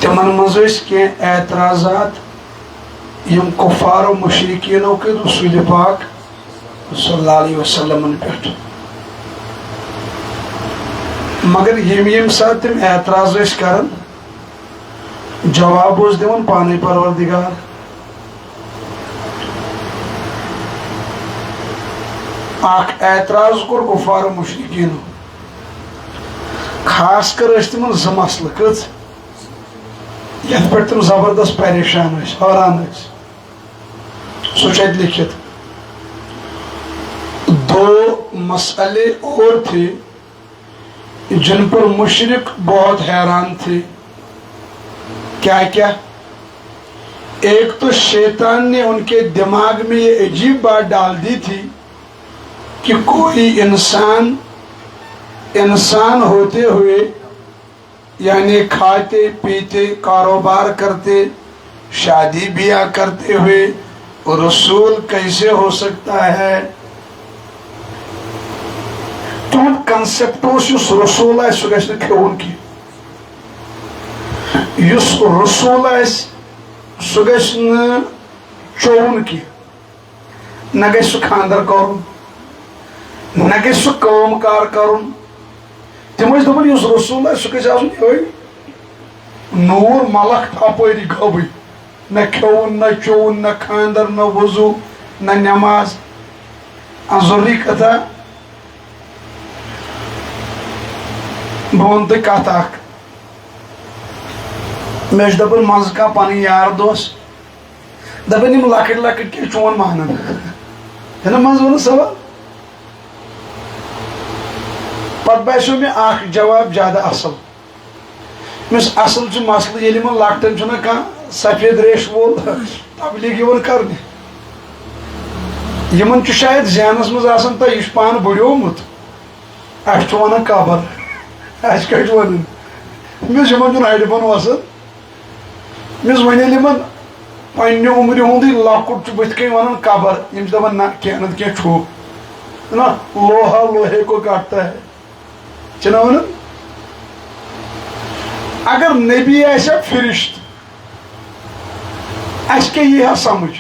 تمن مز کی اعتراضات یم کفار و مشرکینو کے رسول پاک صلی اللہ علیہ وسلم پہ مگر یم سات تم اعتراض کرن جواب دون پانے پروردگار اخ اعتراض کور کفار و مشرکینو خاص کر تمن ز مسل کچ یت پہ تم زبردست پریشان حیران سو لکھت دو مسئلے اور تھے جن پر مشرک بہت حیران تھے کیا کیا ایک تو شیطان نے ان کے دماغ میں یہ عجیب بات ڈال دی تھی کہ کوئی انسان ہوتے ہوئے یعنی کھاتے پیتے کاروبار کرتے شادی بیاہ کرتے ہوئے رسول کیسے ہو سکتا ہے تم کنسپٹ اس رسول ہے سہ گھس کھیون کی اس رسول ہے سہ گھس چون کی نہ گھس سہ خاندر کرن نہ گھس سہ کام کار کرن تم دپان اس رسول ہے سہ گھس آسن یہ نور ملک اپری گبی نہ کھیون نہ چون نہ خاندر نہ وضو نہ نماز ضروری کتھا بہت کت اخ میں دپان مز کا پن یار دوس دپان یم لکٹ لکٹ کی چون مانن ہے نا مز ون سوال پتہ باسیو مے اخ جواب زیادہ اصل مس اصل چھ مسئلہ ییٚلہِ یمن لکٹن چھُنہ کانٛہہ سفید ریش وول تبلیغ یِوان کرنہِ یمن چھُ شاید ذہنس منٛز آسان تہ یہِ چھُ پانہٕ بُڈیومُت اَسہِ چھُ ونان قبر اَسہِ کیٛاہ چھُ ونان مس یمن چھُنہٕ ہڑِ بۄن وسان مس وۄنۍ ییٚلہِ یمن پننہِ عمرِ ہُنٛدٕے لۄکُٹ چھُ بٕتھِ کَنۍ ونان قبر یم چھِ دپان نہ کینٛہہ نتہٕ کینٛہہ چھُ نا لوہا لوہے کو کاٹتا ہے چھِنہ ونان اگر نبی آسیا فرشت اس کیا یہ سمجھ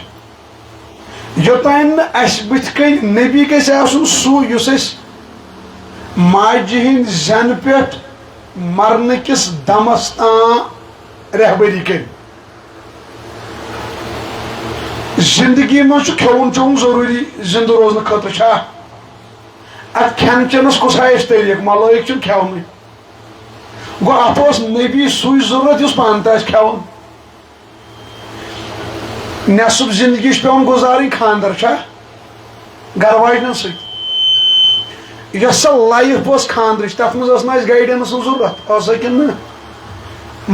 یوتان اس بت کن نبی گژھِ آسُن سُہ یُس اَسہِ ماجہِ ہٕنٛدۍ زٮ۪نہٕ پٮ۪ٹھ مرنہٕ کِس دمس تام رہبری کر زندگی من چھُ کھیوُن چیوُن ضروٗری زندٕ روزنہٕ خٲطرٕ چھا اتھ کھٮ۪ن چٮ۪نس کُس آسہِ طریٖقہٕ ملٲیِک چھُنہٕ کھٮ۪ونٕے گو ات نبی سُے ضرورت یُس پانہٕ تہِ آسہِ کھٮ۪وان نصف زندگی پیوان گزارٕنۍ خاندر چھا گھر واجنن سۭتۍ یۄس سۄ لایف ٲس خاندرٕچ تتھ منٛز ٲس نہٕ اَسہِ گایڈنس ہٕنٛز ضروٗرت ٲسا کِنہٕ نہٕ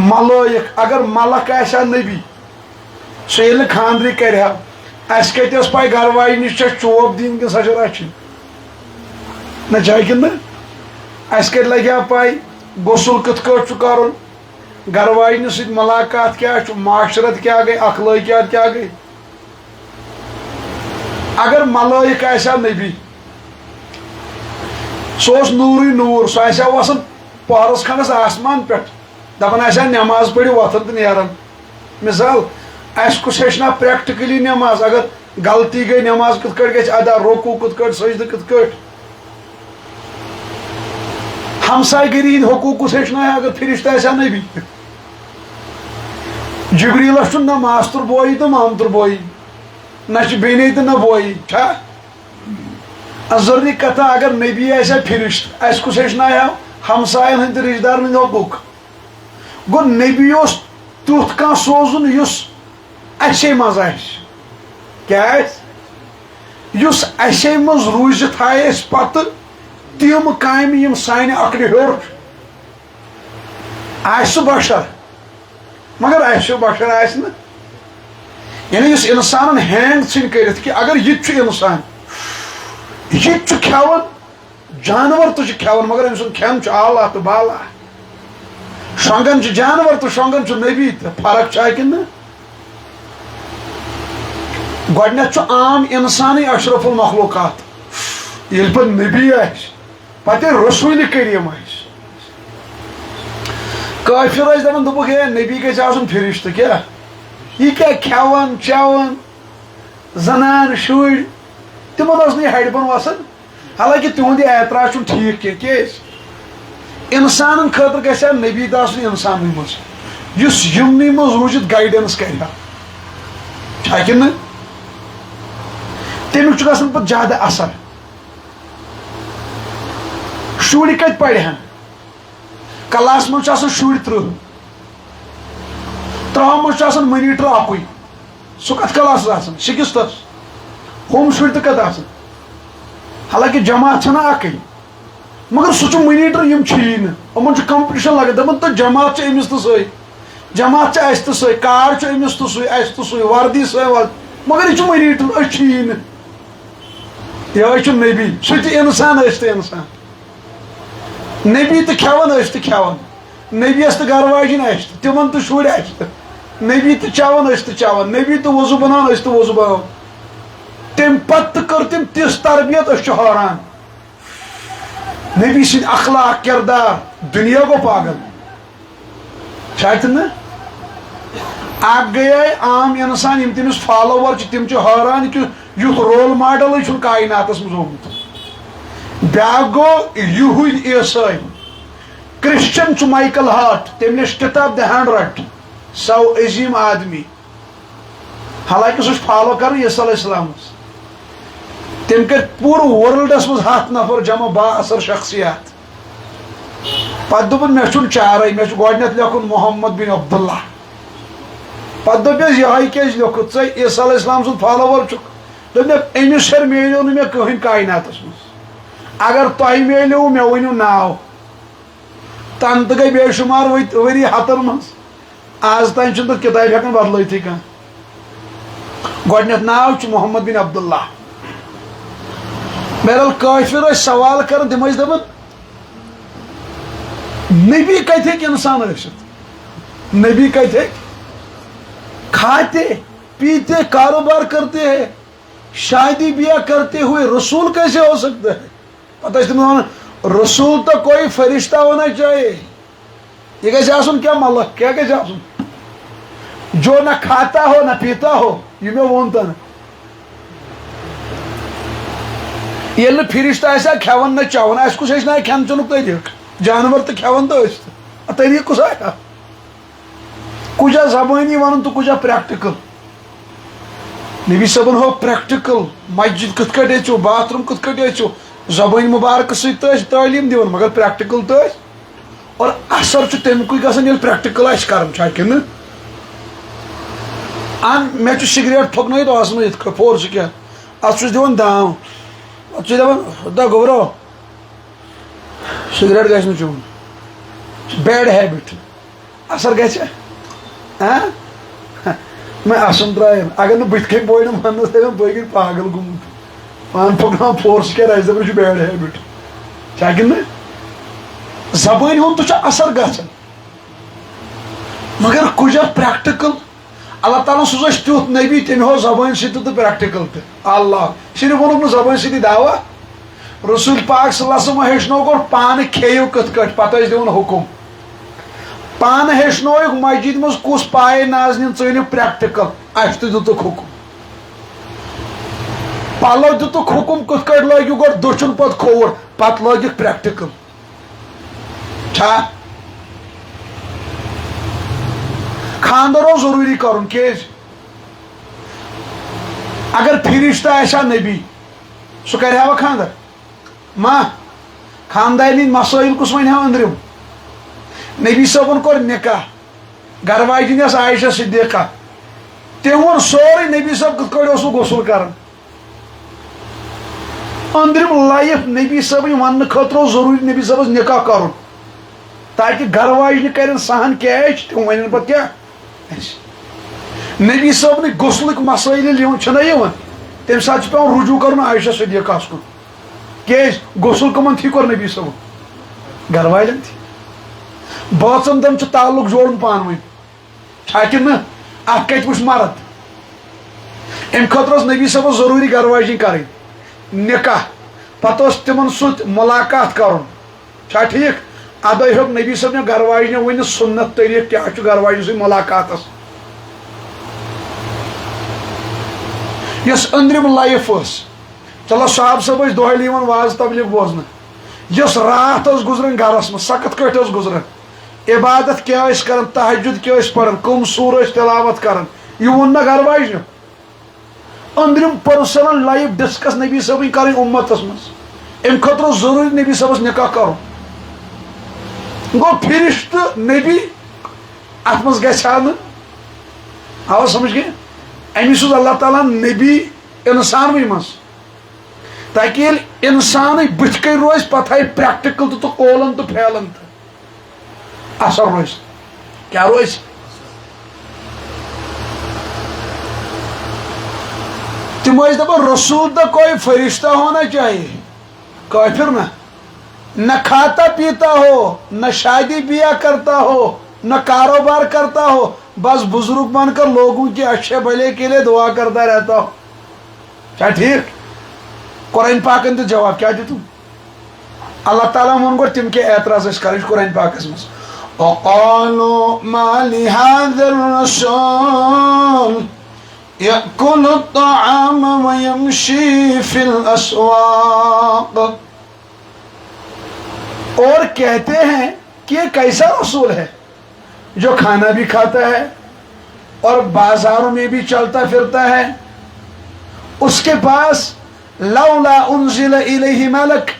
ملٲیِک اگر ملک آسہِ ہا نبی سُہ ییٚلہِ نہٕ خاندرٕے کرِ ہا اَسہِ کتہِ ٲس پاے گھر واجنِس چھا چوب دِنۍ کِنہٕ سۄ چھِ رچھِنۍ نہ چھا کِنہٕ نہٕ اَسہِ کتہِ لگہِ ہا پاے غسل کِتھ کٲٹھۍ چھُ کرُن گھر واجنہِ سۭتۍ ملاقات کیٛاہ چھُ معاشرت کیٛاہ گٔے اخلٲقیات کیٛاہ گٔے اگر ملٲیِک آسہِ ہا نبی سُہ اوس نوٗرٕے نوٗر سُہ آسہِ ہا وسان پہرس کھنڈس آسمان پٮ۪ٹھ دپان آسہِ ہا نٮ۪ماز پٔرِو وۄتھان تہٕ نیران مثال اَسہِ کُس ہیٚچھناو پریکٹِکلی نٮ۪ماز اگر غلطی گٔے نٮ۪ماز کِتھ کٲٹھۍ گژھِ ادا رکوٗع کِتھ کٲٹھۍ سجدٕ کِتھ کٲٹھۍ ہمساے گری ہٕنٛدۍ حقوٗق کُس ہیٚچھناوِ اگر فرشتہٕ آسہِ ہا نبی جبریٖلس چھُنہٕ نہ ماستُر بویی تہٕ مامتُر بویی نہ چھِ بیٚنہِ تہٕ نہ بویی چھا ضروٗری کتھا اگر نبی آسہِ ہا فرشت اَسہِ کُس ہیٚچھناوِ ہمساین ہٕنٛدۍ تہٕ رشتہٕ دارن ہٕنٛدۍ حقوٗق گوٚو نبی اوس تیُتھ کانٛہہ سوزُن یُس اَسے منٛز آسہِ کیٛاہ آسہِ یُس اَسے منٛز روٗزِتھ آیہِ اَسہِ پتہٕ تِم کامہِ یِم سانہِ عقلہِ ہیوٚر آسہِ سُہ بشر مگر آسہِ بشر آسہِ نہٕ یعنی یُس انسانن ہینگ ژھٕنۍ کٔرِتھ کہِ اگر یہِ تہِ چھُ انسان یہِ تہِ چھُ کھٮ۪وان جانور تہِ چھُ کھٮ۪وان مگر أمۍ سُنٛد کھٮ۪ن چھُ اعلیٰ تہٕ بالا شۄنٛگان چھُ جانور تہٕ شۄنٛگان چھُ نبی تہٕ فرق چھا کِنہٕ نہٕ گۄڈٕنٮ۪تھ چھُ عام انسانٕے اشرف المخلوقات ییٚلہِ پتہٕ نبی آسہِ پتہٕ رسوٗلِ کریم آسہِ کافر ٲسۍ دپان دوٚپُکھ ہے نبی گژھِ آسُن فرشتہٕ کیٛاہ یہِ کیٛاہ کھٮ۪وان چٮ۪وان زنان شُرۍ تِمن ٲس نہٕ یہِ ہڑِ بۄن وسان حالانکہِ تِہُنٛد یہِ اعتراض چھُنہٕ ٹھیٖک کینٛہہ کیٛازِ انسانن خٲطرٕ گژھِ ہا نبی تہِ آسُن انسانٕے منٛز یُس یِمنٕے منٛز روٗزِتھ گایڈنس کرِ ہا چھا کِنہٕ نہٕ تمیُک چھُ گژھان پتہٕ زیادٕ اثر شُرۍ کتہِ پرِہن کلاس منٛز چھُ آسان شُرۍ 30 منٛز چھُ آسان مٔنیٖٹر اکُے سُہ کتھ کلاسس آسان 6th ہُم شُرۍ تہِ کتہِ آسان حالانکہِ جماعت چھنہ اکٕے مگر سُہ چھُ مٔنیٖٹر یِم چھِیی نہٕ یِمن چھُ کمپٹِشن لگان دپان تہٕ جماعت چھِ أمِس تہِ سۭتۍ جماعت چھِ اسہِ تہِ سۭتۍ کار چھُ أمِس تہِ سُے اسہِ تہِ سُے وردی سۭتۍ مگر یہِ چھُ مٔنیٖٹر أسۍ چھِیی نہٕ یِہوے چھُ نبی سُہ تہِ انسان أسۍ تہِ انسان نبی تہِ کھٮ۪وان أسۍ تہِ کھٮ۪وان نبیَس تہِ گرٕ واجِنۍ اسہِ تہِ تِمن تہِ شُرۍ اسہِ تہِ نبی تہِ چٮ۪وان أسۍ تہِ چٮ۪وان نبی تہِ وضوٗ بناوان أسۍ تہِ وضوٗ بناوان تمہِ پتہٕ تہِ کٔر تٔمۍ تِژھ تربیت أسۍ چھِ حٲران نبی سٕنٛدۍ اخلاق کردار دُنیا گوٚو پاگل چھا تہِ نہٕ اکھ گٔیے عام انسان یِم تٔمِس فالوور چھِ تِم چھِ حٲران کہِ یُتھ رول ماڈلٕے چھُنہٕ کایناتس منٛز آمُت بیاکھ گوٚو یہوٗدۍ عیسٲے کرسچن چھُ مایکل ہارٹ تٔمۍ لیچھ کِتاب دِ 100 سو عظیٖم آدمی حالانکہِ سُہ چھُ فالو کران عیسیٰ علیہ السلامس تٔمۍ کٔرۍ پوٗرٕ ورلڈس منٛز 100 نفر جمع با اثر شخصیات پتہٕ دوٚپُن مےٚ چھُنہٕ چارے مےٚ چھُ گۄڈٕنیتھ لیکھُن محمد بن عبداللہ پتہٕ دوٚپیس یِہوے کیازِ لیوکھُتھ ژٕ عیسیٰ علیہ السلام سُنٛد فالوور چھُکھ دوٚپ مےٚ أمِس ہیٚرِ میلیو نہٕ مےٚ کٕہٕنۍ کایناتس منٛز اگر تۄہہِ میلیو مےٚ ؤنِو ناو تنہٕ تہِ گٔے بے شُمار ؤری 100 منٛز آز تانۍ چھُنہٕ تتھ کِتابہِ ہٮ۪کان بدلٲیتھٕے کانٛہہ گۄڈٕنیتھ ناو چھُ محمد بن عبداللہ بہرحال کٲفر ٲسۍ سوال کران تِم ٲسۍ دپان نبی کتہِ ہیٚکہِ انسان ٲسِتھ نبی کتہِ ہیٚکہِ کھاتے پیتے کاروبار کرتے ہیں شادی بیاہ کرتے ہوئے رسول کیسے ہو سکتا ہے پتہ ٲسۍ تِمن ونان رسول تو کوئی فرشتہ ہونا چاہیے یہ گژھِ آسُن کیٛاہ ملک کیٛاہ گژھِ آسُن جو نہ کھاتا ہو نہ پیتا ہو یہ مےٚ ووٚن تنہٕ ییٚلہِ نہٕ فرشتہٕ آسہِ ہا کھٮ۪وان نہ چٮ۪وان اَسہِ کُس ہیٚچھنایہِ کھٮ۪ن چٮ۪نُک طریٖقہٕ جانور تہِ کھٮ۪وان تہٕ أسۍ تہِ طریٖقہٕ کُس آیا کُجا زبٲنی وَنُن تہٕ کُجا پریکٹِکل نبی صٲبن ہوو پریکٹِکل مسجد کِتھ کٲٹھۍ أژِو باتھ روٗم کِتھ کٲٹھۍ أژِو زبٲنۍ مُبارکہٕ سۭتۍ تہِ ٲسۍ تعلیٖم دِوان مگر پریکٹِکل تہِ ٲسۍ اور اثر چھُ تَمِکُے گژھان ییٚلہِ پریکٹِکل آسہِ کرُن چھا کِنہٕ مےٚ چھُ سِگریٹ پھۄکنٲیِتھ آسان یِتھ کٲٹھۍ فور سِکین اتھ چھُس دِوان دام اتھ چھُ دپان دا گوٚبرو سِگریٹ گژھِ نہٕ چیوٚن بیڈ ہیبِٹ اثر گژھِ مےٚ اَسُن ترٛایَن اگر نہٕ بٕتھِ کَنۍ بوے نہٕ وننس دپان بٲے گٔے پاگل گوٚمُت پانہٕ پھۄکناوان فور سِکین اَسہِ دپان یہِ چھُ بیڈ ہیبِٹ چھا کِنہٕ نہٕ زبٲنۍ ہُنٛد تہِ چھُ اثر گژھان مگر کُجا پریکٹِکل اللہ تعالیٰ سوٗز اَسہِ تیُتھ نبی تٔمۍ ہوو زبٲنۍ سۭتۍ تہِ پریکٹِکل تہِ اللہ صرف ووٚنُکھ نہٕ زبٲنۍ سۭتی دعوا رسول پاک صلی اللہ علیہ وسلم ہیٚچھنو گۄڈٕ پانہٕ کھیٚیِو کِتھ کٲٹھۍ پتہٕ ٲسۍ دِوان حُکُم پانہٕ ہیٚچھنووُکھ مسجد منٛز کُس پایہِ نازنہِ ژٲنِو پریکٹِکل اَسہِ تہِ دِتُکھ حُکُم پلو دِتُکھ حُکُم کِتھ کٲٹھۍ لٲگِو گۄڈٕ دٔچھُن پتہٕ کھووُر پتہٕ لٲگِکھ پریکٹِکل چھا خاندر اوس ضروٗری کرُن کیازِ اگر فرشتہٕ آسہِ ہا نبی سُہ کرِ ہا خاندر ما خاندانی مسٲیل کُس وَنہِ ہا أنٛدرِم نبی صٲبن کوٚر نکاح گرٕ واجِنۍ ٲس عایشہ صدیقہ تٔمۍ ووٚن سورُے نبی صٲب کِتھ کٲٹھۍ اوسُکھ غسل کران أنٛدرِم لایف نبی صٲبٕنۍ وننہٕ خٲطرٕ اوس ضروٗری نبی صٲبس نکاح کرُن تاکہِ گرٕ واجنہِ کرن سہن کیچ تِم ونن پتہٕ کیٛاہ نبی صٲبنٕے غسلٕکۍ مسٲیل ییٚلہِ یِوان چھِنہ یِوان تمہِ ساتہٕ چھُ پیٚوان رجوٗع کرُن عایشہ صدیقہس کُن کیازِ غسل کٕمن تھی کوٚر نبی صٲبن گرٕ والٮ۪ن تھی بٲژن دن چھُ تعلق جوڑُن پانہٕ ؤنۍ چھا کِنہٕ نہٕ اکھ کتہِ وٕچھ مرد امہِ خٲطرٕ اوس نبی صٲبس ضروٗری گرٕ واجِنۍ کرٕنۍ نکاح پتہٕ اوس تِمن سۭتۍ مُلاقات کرُن چھا ٹھیٖک ادے ہوں نبی صاحب نے گھر واجنہ ون سنت طریقہ کیا گھر واجن سی ملاقات یس اندرم لائف چلو صاحب صاحب دہلی واز تبلیغ بوزن یس رات گزران گھرس من سخت کٹ گزران عبادت کیا کران تہجد کیا پڑھان کم سور تلاوت کران یہ ون نا گھر واجن اندرم پرسنل لائف ڈسکس نبی صاحب کریں امتس مز ام خطر ضروری نبی صاحب نکاح کرو گو فرشت نبی ات مز گھا آو سمجھ گئے امی سوز اللہ تعالیٰ نبی انسان مز تاکہ یل انسان بت کن روز پتہ پریکٹیکل تو قولن تو پھیلن تو اثر روز کیا روز تم دپان رسول تو کوئی فرشتہ ہونا چاہیے کافر نہ کھاتا پیتا ہو نہ شادی بیاہ کرتا ہو نہ کاروبار کرتا ہو بس بزرگ بن کر لوگوں کے اچھے بھلے کے لیے دعا کرتا رہتا ہو کیا ٹھیک قرآن پاک تو جواب کیا دیتو اللہ تعالیٰ من گو تم کے اعتراض اس کرش قرآن پاک اس مس وقالوا ما لهذا الرسول يأكل الطعام ويمشي في الأسواق اور کہتے ہیں کہ یہ کیسا رسول ہے جو کھانا بھی کھاتا ہے اور بازاروں میں بھی چلتا پھرتا ہے اس کے پاس لولا انزل الیہ ملک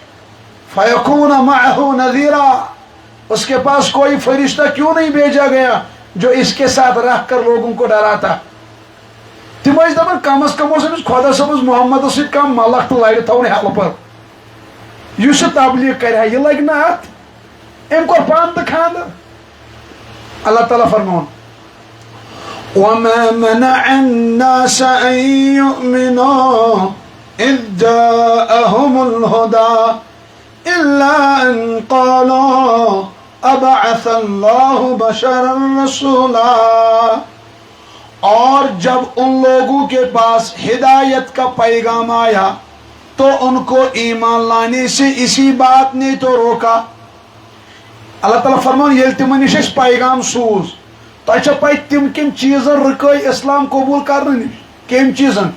فیکون معه نذیرا اس کے پاس کوئی فرشتہ کیوں نہیں بھیجا گیا جو اس کے ساتھ رہ کر لوگوں کو ڈراتا تم دپان کم از کم اس خدا صبس محمد ست کم ملک تو لگے تھون ہیلپر اس تبلیغ کرے یہ لگ نا ات ام کو پان تو خاندر اللہ تعالیٰ فرمون وما منع الناس ان يؤمنوا اذ جاءهم الهدى الا ان قالوا ابعث الله بشرا رسولا اور جب ان لوگوں کے پاس ہدایت کا پیغام آیا تو ان کو ایمان لانے سے اسی بات نے تو روکا اللہ تعالیٰ فرمان یل تمن نش پیغام سوز تہ پہ تم کم چیزن رکے اسلام قبول کرنے نش کم چیزن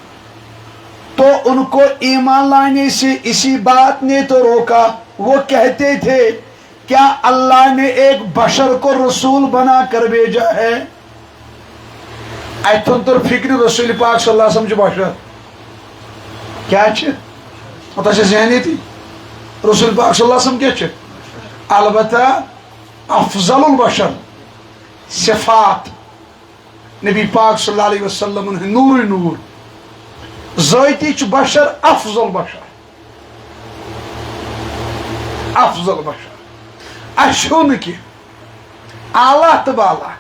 تو ان کو ایمان لانے سے اسی بات نے تو روکا وہ کہتے تھے کیا اللہ نے ایک بشر کو رسول بنا کر بھیجا ہے اتن تر فکر رسول پاک صلی اللہ علیہ وسلم بشر کیا تہ ذہنی تھی رسول پاک صلی اللہ علیہ وسلم کیا البتہ افضل البشر صفات نبی پاک صلی اللہ علیہ وسلم نور نور ذاتی بشر افضل بشر افضل بشر اشو نکی اعلیٰ تو بالا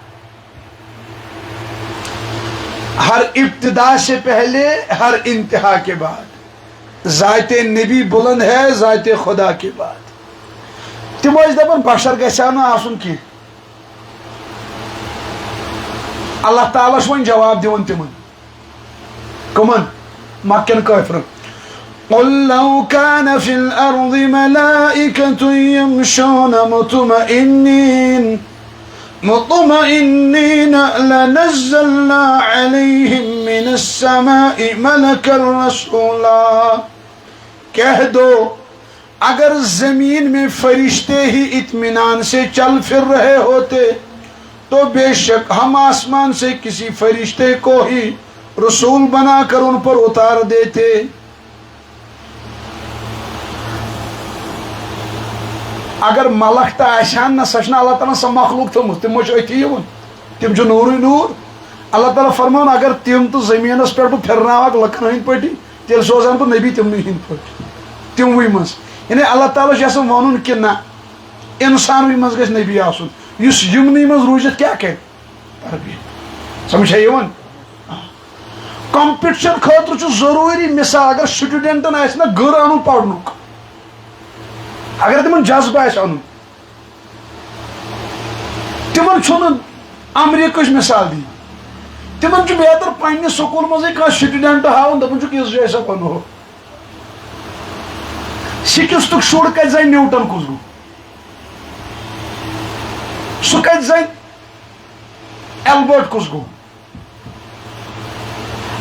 ہر ابتدا سے پہلے ہر انتہا کے بعد ذات نبی بلند ہے ذات خدا کے بعد تم دپان بشر گھا نا آسن کی اللہ تعالیٰ ون جواب دون تمن کمن مکن کافرن قل لو كان في الأرض ملائكة يمشون مطمئنين لنزلنا عليهم من السماء ملكا رسولا کہہ دو اگر زمین میں فرشتے ہی اطمینان سے چل پھر رہے ہوتے تو بے شک ہم آسمان سے کسی فرشتے کو ہی رسول بنا کر ان پر اتار دیتے اگر ملک تا آسان نہ سچنا اللہ تعالیٰ سا مخلوق تھمت تم اتھی تم نور نور اللہ تعالیٰ فرمان اگر تم تو زمینس پہ پھرنا لکن ہند پٹی تیل سوزان بہ نبی تمنی ہند پہ تموی مز یعنی اللہ تعالیٰ یسان ون کہ نہ انسان مز گھس نبی آسن اس یمنی مز روزت کیا کر تربیت سمجھ کمپٹیشن خاطر ضروری مثال اگر سٹوڈنٹن نا گر ان پڑھنک اگر تمن جذبہ ان تمن امریکہ مثال دی تمن بہتر پنہ سکول مزے کھانا سٹوڈنٹ ہاؤن دپان اس جائے سا بنو سکستک شر کت زن نیوٹن کس گو سہ کت زن البرٹ کس گو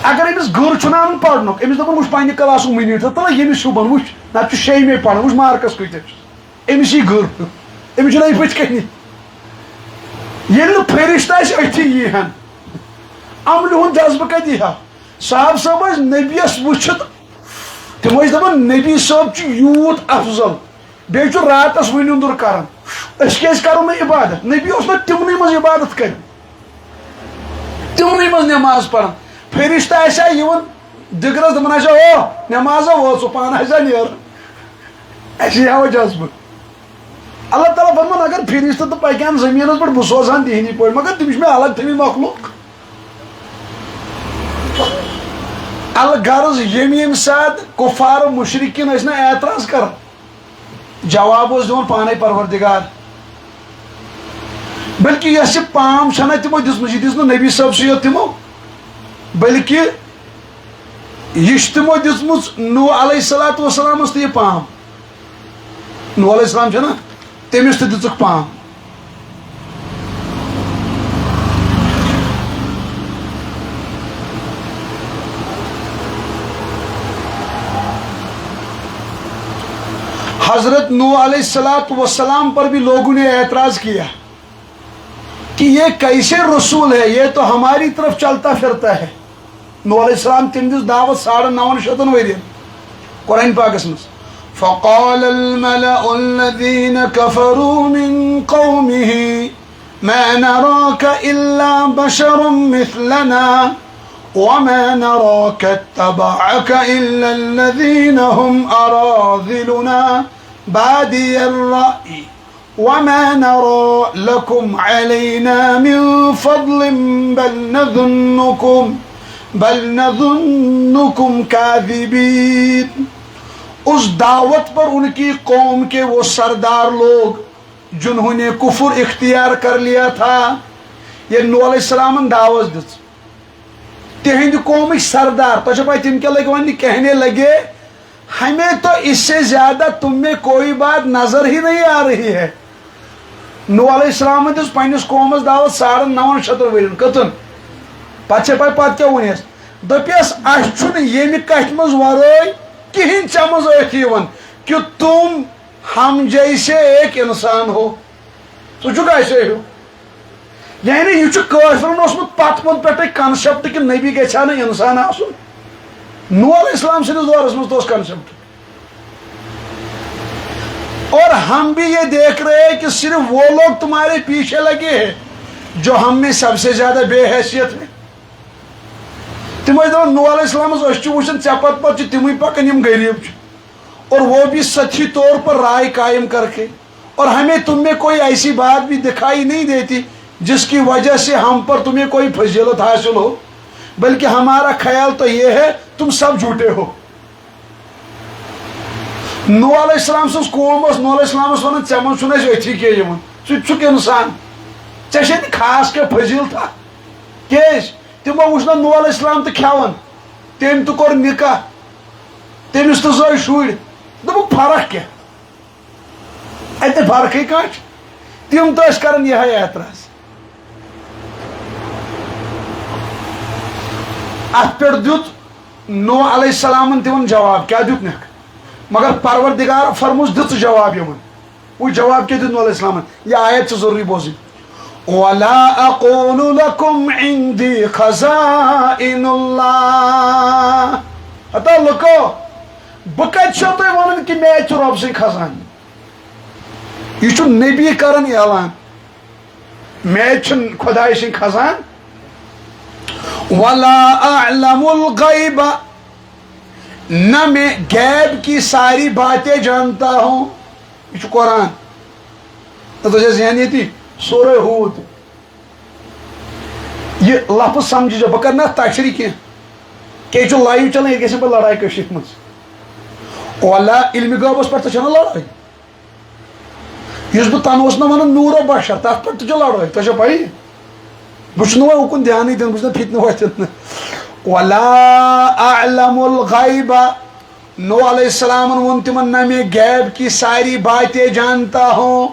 اگر امس گر چھ پڑھن امس دپن وچ پنہ کلاس منٹ تو یمس شوبن وچ نت شیمے پڑھن وچ مارکس کۭتیاہ امس یہ گر امس چھ پت کنی یل فرشتہ اتھی یہن عمل ہند جذبہ کت یہ صاحب صاحب نبیس وچھت تم دپان نبی صاحب یوت افضل بیچ راتس ونندر کران اس کیس کرو نا عبادت نبی اس نا تمنی مز عبادت کر تمنی مز نماز پڑھان فرشتہ آسیا یون دگرس دپان آسیا او نماز ووت ژٕ پان آسیا نیر اسی ہاو جذبہ اللہ تعالیٰ فرمان اگر فرشتہ تو پکان زمینس پہ بہ سوزان تہندی پٲٹھۍ مگر تم مے الگ تھومٕتۍ مخلوق الغرض یم سات کفار و مشرقین نا اعتراض کر جواب دان پانے پروردگار بلکہ یس یہ پام چھنا تمو دس یہ دس نبی صاحب سی تمو بلکہ یہ تمو دس نو علیہ الصلوۃ والسلام تو یہ پام نو علیہ السلام چھنا تمس تہ دژک پام حضرت نو علیہ الصلوۃ والسلام پر بھی لوگوں نے اعتراض کیا کہ یہ کیسے رسول ہے یہ تو ہماری طرف چلتا پھرتا ہے نو علیہ السلام تم دس دعوت 950 ورین قرآن پاکس مز فقال الملأ الذين كفروا من قومه ما نراك إلا بشر مثلنا وما نراك اتبعك إلا الذين هم أراذلنا بادي الرأي وما نرى لكم علينا من فضل بل نظنكم كاذبين اس دعوت پر ان کی قوم کے وہ سردار لوگ جنہوں نے کفر اختیار کر لیا تھا یہ نو علیہ السلام دعوت دس تہند قوم سردار تو پتہ تم کیا لگے ون کہنے لگے ہمیں تو اس سے زیادہ تم میں کوئی بات نظر ہی نہیں آ رہی ہے نو علیہ السلام دس پنس قومس دعوت 950 ورین کتن پتہ پتہ کیا ونس دپیس اس یمہ کتھ مز ورٲے کہین چمز اتھ کہ تم ہم جیسے ایک انسان ہو سوچو ایسے ہو یعنی یہ کافرن اوسمت پت پت پہ کنسپٹ کہ نبی گھا نا انسان آسن نو علیہ السلام سندس دورس مز تو کنسپٹ اور ہم بھی یہ دیکھ رہے ہیں کہ صرف وہ لوگ تمہارے پیچھے لگے ہیں جو ہم میں سب سے زیادہ بے حیثیت ہیں تم نو علیہ السلام وچن ے پت پت تم پکن یم غریب اور وہ بھی سچی طور پر رائے قائم کر کے اور ہمیں تم میں کوئی ایسی بات بھی دکھائی نہیں دیتی جس کی وجہ سے ہم پر تمہیں کوئی فضیلت حاصل ہو بلکہ ہمارا خیال تو یہ ہے تم سب جھوٹے ہو نو علیہ السلام سن قوم نو علیہ السلام ون ے من چھ اتھی کی ثک انسان ے خاص کے فضیل تھا کیس تمو وچ نو علیہ السلام تو کھیون تم تو کور نکاح تمس تو زٲے شُرۍ دوٚپُکھ فرق کیا اتنے فرقی کانچ تم تو کران یہ اعتراض ات پہ دیت نو علیہ السلام تمن جواب کیا دیت نک مگر پروردگار فرموس دِژ جواب یمن وہ جواب کیا دیت نو علیہ السلام یہ آیت ضروری بوزن وَلَا أَقُولُ لَكُمْ عِنْدِي خَزَائِنُ اللَّهِ اتا لکو بہ کت چھو تُہۍ ونان کہ مے چھ رب سٕنٛدۍ خزان یہ چھ نبی کران اعلان مے چھ خداے سٕنٛدۍ خزان وَلَا أَعْلَمُ الْغَيْبَ نہ میں غیب کی ساری باتیں جانتا ہوں یہ چھ قرآن تو ذہنیتی سورہ ہود یہ لفظ سمجھ بہ کر تشریح کی لائیو چلان یہ گھس لڑائی کشیر مز اولا علم غیبس پہ تو لڑائی اس بہ تنوس نا ونان نور و بشر تر پہ تو لڑائی تو پی بہت اوکن دھیان دین بہت فتنہ وتن ولا اعلم الغیب نو علیہ السلام ون تمن نہ میں غیب کی ساری باتیں جانتا ہوں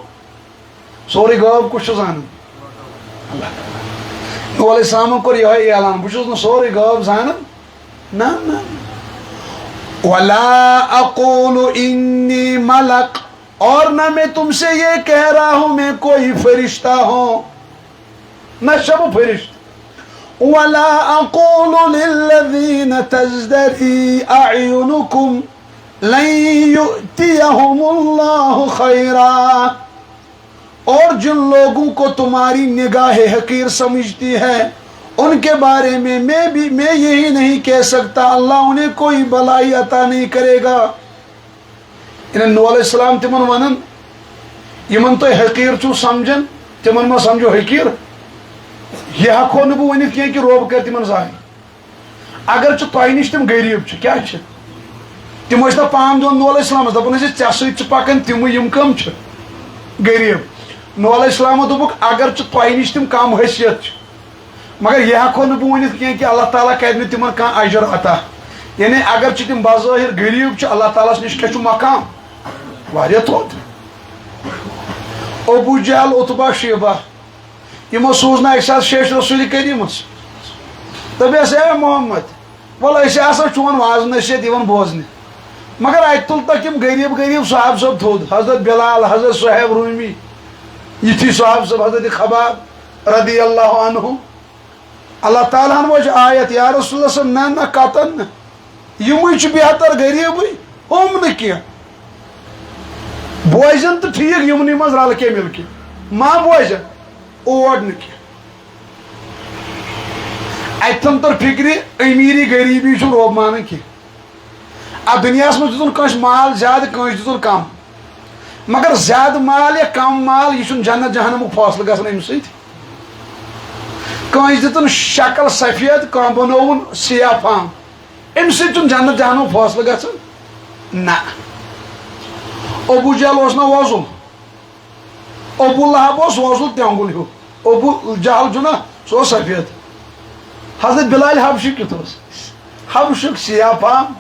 سوری غٲب کُس چھُ زانان اللہ نوح علیہ السلام کوٚر یِہوے اعلان بہٕ چھُس نہٕ سورُے غٲب زانان نہ نہ ولا اقول انی ملک اور نہ میں تم سے یہ کہہ رہا ہوں میں کوئی فرشتہ ہوں نہ شب فرشتہ ولا اقول للذین تزدری اعینکم لن یؤتیہم اللہ خیرا اور جن لوگوں کو تمہاری نگاہ حقیر سمجھتی ہے ان کے بارے میں میں یہی نہیں کہہ سکتا اللہ انہیں کوئی بلائی عطا نہیں کرے گا نوح علیہ السلام تمن ونن یمن تُہۍ حقیر چھو سمجھن تمن ما سمجھو حقیر یہ ہکو نہ بہ ونتھ کی کہ روب کر تمن ظاہر اگر تۄہہِ نش تم غریب چھ کیا چھ تم ٲسۍ نہ پان دِوان نوح علیہ السلامس دپان ٲسۍ ژےٚ سۭتۍ چھِ پکان تِمے یِم کم چھ غریب نوح علیہ السلام دوٚپُکھ اگر تۄہہِ نش تم کم حیثیت چھ مگر یہ ہکو نہ بہ ونتھ کی کہ اللہ تعالیٰ کر نہٕ تمن کانٛہہ اجر عطا یعنی اگر تم بظاہر غریب چھ اللہ تعالیٰ نش کیا چھ مقام واریاہ تھوٚد ابو جہل عتبہ شیبہ یمو سوزنا اکہِ ساتہٕ شیش رسول کریمس دپیس اے محمد ول أسۍ ہسا چون واز نصیحت یوان بوزنہِ مگر اتہِ تُل تکھ یِم غریب غریب صحاب صٲب تھوٚد حضرت بلال حضرت صہیب رومی یِتھی صحاب صٲب حضرت خباب رضی اللہ عنہ اللہ تعالیٰ ہن وجہ آیت یا رسول اللہ صلی نہ نہ قطن یمے چھ بہتر غریبٕے ہُم نہٕ کینٛہہ بوزن تو ٹھیک یمنی مز رل کے مل کے ماں بوزن اور نہ کینٛہہ اتن تر فکر امیری غریبی چھ روب مان کینٛہہ اتھ دنیا مز دتن کٲنٛسہِ مال زیادٕ کٲنٛسہِ دتن کم مگر زیادٕ مال یا کم مال یہ جنت جہنمک فٲصلہٕ گژھان امہِ سۭتۍ کٲنٛسہِ دتن شکل سفید کانٛہہ بنووُن سیاہ فام امہِ سۭتۍ چھُنہٕ جنت جہنمک فٲصلہٕ گژھان نہ ابو جہل اوس نا وۄزُل ابو لہب اوس وۄزُل تینگُل ہیوٗ ابو جہل چھُ نا سُہ اوس سفید حضرت بلال حبشی کیُتھ اوس حبشُک سیاہ فام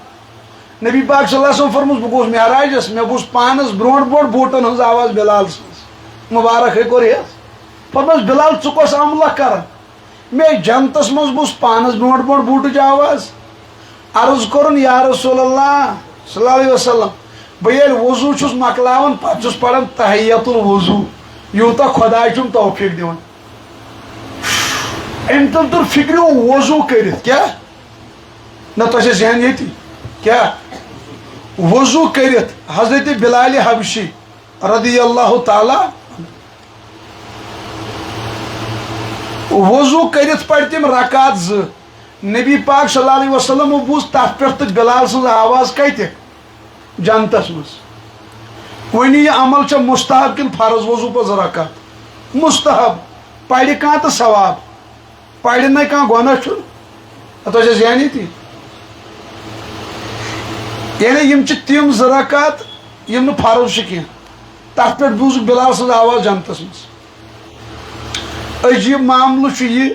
نبی پاک صلی اللہ علیہ وسلم فرموس بہٕ گوٚوُس معراجس مےٚ بوٗز پانس برونٛٹھ برونٛٹھ بوٗٹن ہٕنٛز آواز بلال سٕنٛز مبارک ہے کوٚر ہٮ۪س فرموس بلال ژٕ کۄس عملہ کران مےٚ جنتس منٛز بوٗز پانس برونٛٹھ برونٛٹھ بوٗٹٕچ آواز عرض کوٚرُن یا رسول اللہ صلی اللہ علیہ وسلم بہٕ ییٚلہِ وضوٗ چھُس مۄکلاوان پتہٕ چھُس پران تحیت الوضوٗ یوٗتاہ خۄداے چھُم توفیٖق دِوان أمۍ تل تُر فکرِ وضوٗ کٔرِتھ کیٛاہ نہ تۄہہِ چھا ذہن ییٚتی کیٛاہ وضوٗ کٔرِتھ حضرت بلال حبشی رضی اللہ تعالیٰ وضوٗ کٔرِتھ پرِ تٔمۍ رکات زٕ نبی پاک صلی اللہ علیہ وسلم بوٗز تتھ پٮ۪ٹھ تہٕ بلال سٕنٛز آواز کتہِ جنتس مز ونی یہ عمل چھ مستحب کن فرض وضو پہ زٕ رکعت مستحب پڑِ کانٛہہ تہٕ ثواب پڑِ نہ کانٛہہ گۄناہ چھُنہٕ تۄہہِ چھا ذہن ییٚتی یعنی یم چھ تِم زٕ رکعت یم نہٕ فرض چھِ کینٛہہ تتھ پٮ۪ٹھ بوٗزُکھ بلال سٕنٛز آواز جنتس مز عجیب معاملہٕ چھُ یہِ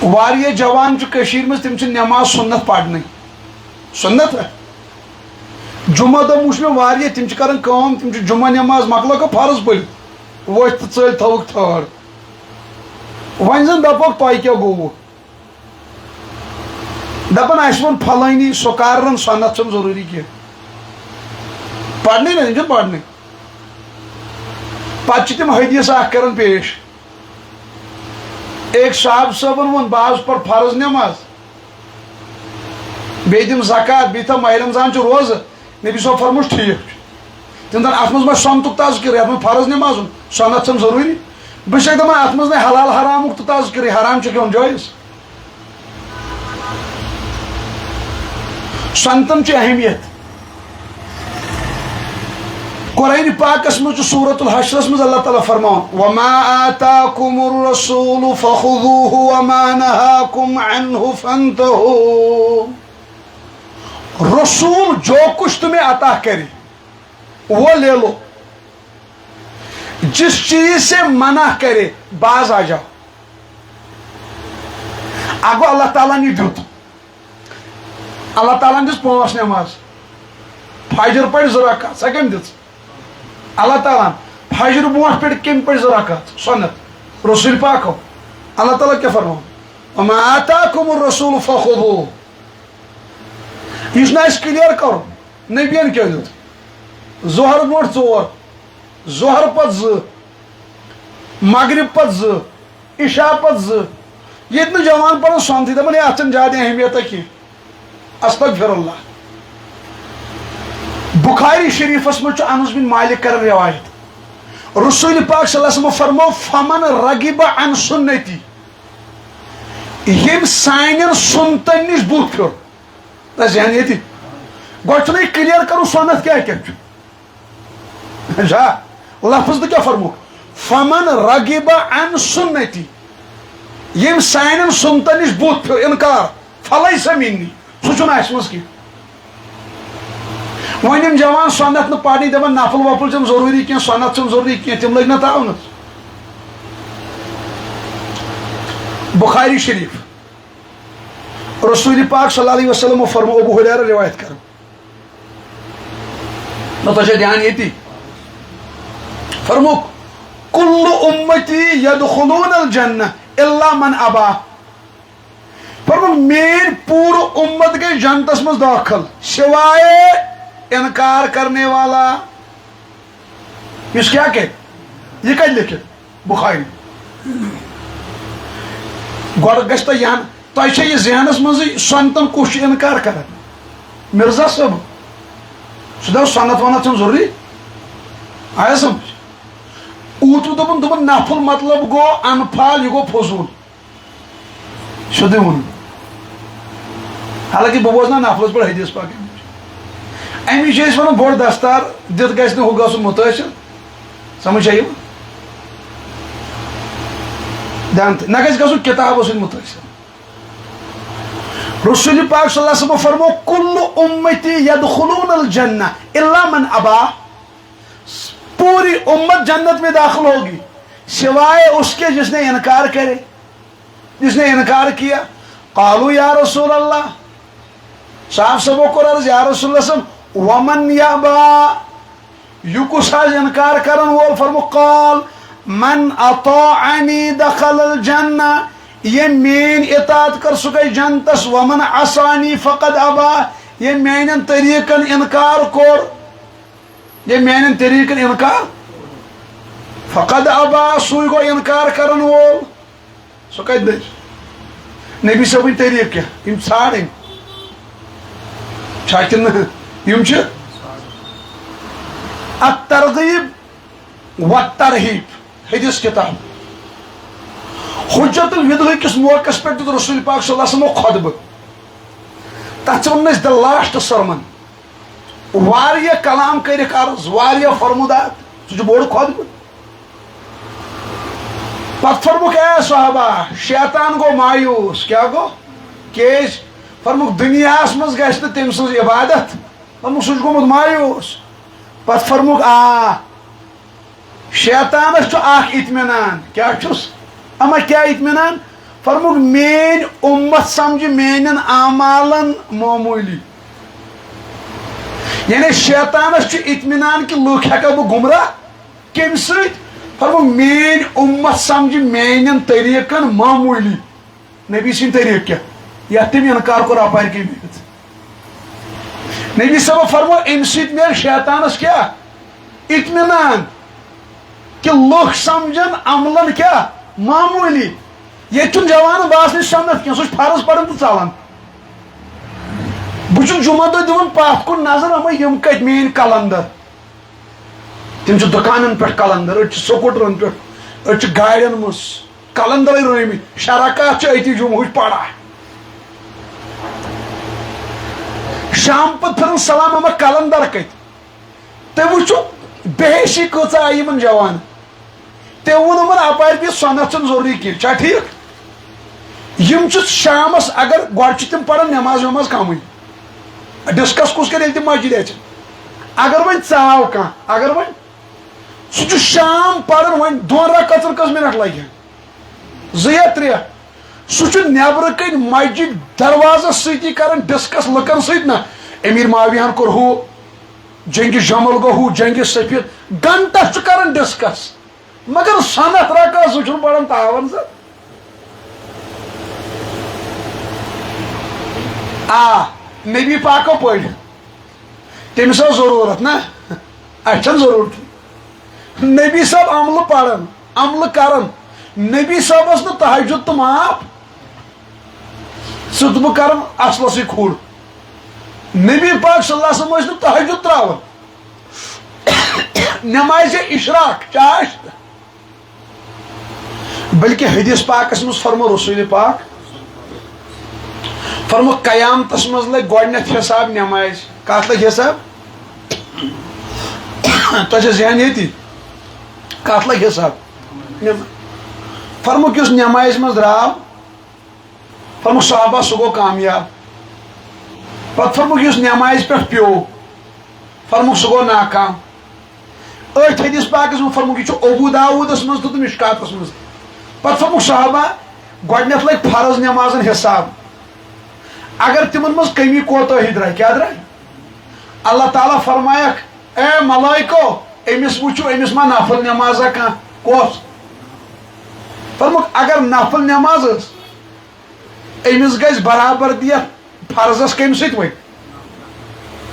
واریاہ جوان چھُ کٔشیٖرِ منٛز تِم چھِ نٮ۪ماز سُنت پرنٕے سُنت جمعہ دۄہ وٕچھ مےٚ واریاہ تِم چھِ کران کٲم تِم چھِ جمعہ نٮ۪ماز مۄکلٲوکھ فرض پٔرِتھ ؤتھۍ تہٕ ژٔلۍ تھوُکھ تھٲر وۄنۍ زن دپوکھ تۄہہِ کیٛاہ گوٚوُ دپان اَسہِ ووٚن پھلٲنی سۄ کر رن سُنت چھُنہٕ ضروٗری کینٛہہ پرنٕے نہ تِم چھِ پرنٕے پتہٕ چھِ تِم حدیث اکھ کران پیش ایک صاحب صٲبن ووٚن بہٕ حظ پر فرض نٮ۪ماز بیٚیہِ دِم زکات بیٚیہِ تھاو ماہِ رمضان چہِ روزٕ نبی صٲب فرمووُس ٹھیٖک چھُ تِم دپان اتھ منٛز ما سۄنتُک تذکِرٕ یتھ منٛز فرض نٮ۪ماز سۄنت چھَنہٕ ضروٗری بہٕ چھَکھ دپان اتھ منٛز نہٕ حلال حرامُک تہٕ تذکِرٕے حرام چھُ کھیوٚن جٲیز سۄنتن چھِ اہمیت قرآن پاکس مجھ سورت الحشرس مز اللہ تعالیٰ فرمان وما آتاكم الرسول فخذوه وما نهاكم عنه فانتهوا رسول جو کچھ تمہیں عطا کرے وہ لے لو جس چیز سے منع کرے باز آ جاؤ اگو اللہ تعالیٰ نے دیت اللہ تعالیٰ نے دس پانچ نماز فجر پڑھ زراکات سا کم دِژ اللہ تعالیٰ فجر برونٛٹھ پٮ۪ٹھ کم پڑھ زراکات سنت رسول پاک اللہ تعالیٰ کیا فرمو وما آتاکم الرسول فخذوه یہ کلیئر کرو نبین کیا دیت ظہر برونٛٹھ 4 ظہر پت 2 مغرب پت 2 عشاء پت 2 یہ جوان پڑھن سونتھی دپان اتھ چھنہٕ زیادٕ اہمیت کینٛہہ استغفر اللہ بخاری شریفس مجھ انس بن مالک کر روایت رسول پاک صلی اللہ علیہ وسلم فرمو فمن رغب عن سنتی یم سانین سنتن نش بوت پھر ذہنیتی گوڑ کلیئر کرو سنت کیا لفظ تو کیا فرمو فمن رغب عن سنتی یم سانین سنتن نش بوت پھر انکار فلیس منی سہ چھُنہٕ اسہِ منٛز کینٛہہ ون جوان سنت نا پڑھنی دپان نفل وفل چھم ضروری کی سنت چھم ضروری کی تم لگ نا تاؤنس بخاری شریف رسول پاک صلی اللہ علیہ وسلم فرمو ابو ہریرہ روایت کرو نہ تو دھیان یتی فرمو کل امتی یدخلون الجنہ الا من ابا فرمو مین پور امت گئی جنتس مز داخل سوائے انکار کرنے والا اس کیا کہ یہ کت لکھت بخاری گوڑ گھس تو تہ یہ ذہنس مزے سنتن کس انکار کر مرزا صاحب سہ سنت ونت چھم ضروری آیا سمجھ اوترو دپن نفل مطلب گو انفال یہ گو فضول سیودے ون حالانکہ بہ بوزنا نفلس پہ حدیث پاک امچ ون بوڑ دستار دت گھس ہُہ گژھُن متٲثر سمجھ آئی دھیان نہ گژھِ گژھُن کتابو سۭتۍ متٲثر رسول پاک صلی اللہ علیہ وسلم فرمو کل امتی یدخلون الجنہ الا من ابا پوری امت جنت میں داخل ہوگی سوائے اس کے جس نے انکار کرے جس نے انکار کیا قالوا یا رسول اللہ صاحب سبو کو عرض یا رسول اللہ صلی ومن یابا یکس انکار کرن وول فرمو قال من اطاعنی دخل الجنہ یہ مین اطاعت کر سکے جنتس ومن عصانی فقد ابا یہ مینن طریقن انکار کور یہ مینن طریقن انکار فقد ابا سوئی گو انکار کرن وول سو کت دس نبی صاحب طریق کیا یم ژھانڈن چھاکن یم چھ الترغیب والترہیب حدیث کتاب حجت الوداع کس موقع پہ دیت رسول پاک صلی اللہ علیہ وسلم خطبہ تک ون دا لاسٹ سرمن واریہ کلام کرک عرض واریہ فرمودات سہ بوڑ خطبہ پت فرمک اے صحابہ شیطان گو مایوس کیا گو کیس فرمک دنیا مز گھس نا تم سن عبادت فرمک سہ گومت مایوس پت فرمک شیطانس چھ اخ اطمینان کیا چھس اما کیا اطمینان فرمک مین امت سمجھ مینن اعمالن معمولی یعنی شیطانس چھ اطمینان کہ لوگ ہیکا بہ گمراہ کم ست فرمک مین امت سمجھ مینن طریقن معمولی نبی سن طریق کیا یا تم انکار کور اپار کی بہت نبی صاحب فرمو ام ست میل شیطانس کیا اطمینان کہ لوگ سمجھن عملن کیا معمولی یہ چھن جوان باسن سنت کی سہ فرض پڑھن تو ژلان بہ چھس جمعہ دہ دِوان پتھ کن نظر اما یم کت مین کلندر تم چھ دکانن پہ کلندر أڑۍ چھ سکوٹرن پہ أڑۍ چھ گاڑین مز کلندر رٲومٕتۍ شرکات چھ أتی جمعہ پڑھان شام پتہ پھرن سلام اما کلندر کت تُہۍ وٕچھو بےحیشی کۭژاہ آیہِ یمن جوان تم وون اپار بھی سنت چھ ضروری کی چھا ٹھیک یم چھ شامس اگر گۄڈٕ چھِ تم پران نماز وماز کمٕے ڈسکس کس کر تم مسجد اچھن اگر ون ژاو کانٛہہ اگر ون سہ چھ شام پران ون دون رکعتن کٔژ منٹ لگن 2 یا 3 سہ چھ نیبر کن مسجد دروازس سۭتی کران ڈسکس لکن سۭتۍ نا امیر معاویہ ہن کوٚر ہُہ جنگ جمل گو جنگ سفید گنٹس کران ڈسکس مگر سنت رکا سہ پڑھان تاون سا نبی پاکو پڑ تمس ضرورت نا اچھن ضرورت نبی صاحب عمل پڑھان عمل کران نبی صاحبس نا تہجد تو معاف سہ بہ کران اصلس کھوڑ نبی پاک صلی اللہ علیہ وسلم تہجد تراون نماز اشراق چاش بلکہ حدیث پاکس مز فرمو رسول پاک فرمو قیامتس مز لگ گۄڈنیتھ حساب نماز کت لگ حساب تہ ذہن یتی کت لگ حساب فرمو کس نماز مز درٛاو فرمو صحابہ سہ گو کامیاب پتہ فرمو کس نماز پہ پیو فرمو سہ گو ناکام ات حدیث پاکس مز فرمو یہ ابو داودس مز تو مشکاتس مز پتہ فرمو صحابہ گۄڈنیتھ لگ فرض نمازن حساب اگر تمن مز کمی کوتاہی درائے کیا درائے اللہ تعالیٰ فرمایک اے ملائکو امس وچو امس ما نفل نمازا کان کس فرموک اگر نفل نماز امس گز برابر دیت فرضس کم ست وی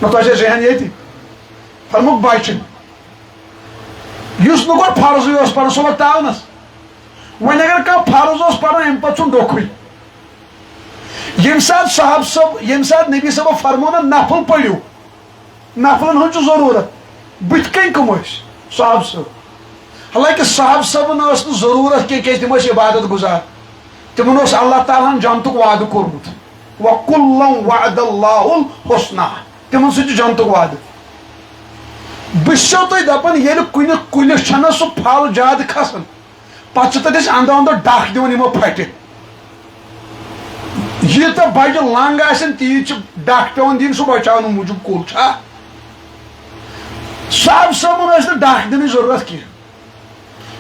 تہ ذہن یتی فرموک بچن اس نو فرضی اس پڑھن سہ تاونس ون اگر کھانا فرض اس پڑھان ام پتہ ڈوکھے یم سات صاحب صاحب یم سات نبی صاحب فرمو نا نفل پڑھو نفلن ہن ضرورت بت کن کم صاحب صاحب حالانکہ صاحب صاحب ضرورت کی تم عبادت گزار تمن اللہ تعالیٰ جنت وعدہ کورمت وَكُلًّا وَعَدَ اللَّهُ الْحُسْنَى تمن سی جنت وعدہ بہو تھی دپان یل کن کلس چھنا سہ پھل زیادہ کھسان پتہ تتس اندو اندو ڈکھ دِوان یمو پھٹہ یوتہ بجہ لنگ آسن تیت ڈکھ پیوان دین سہ بچاؤ موجود کل چھا صاحب صاحب ڈکھ دن ضرورت کی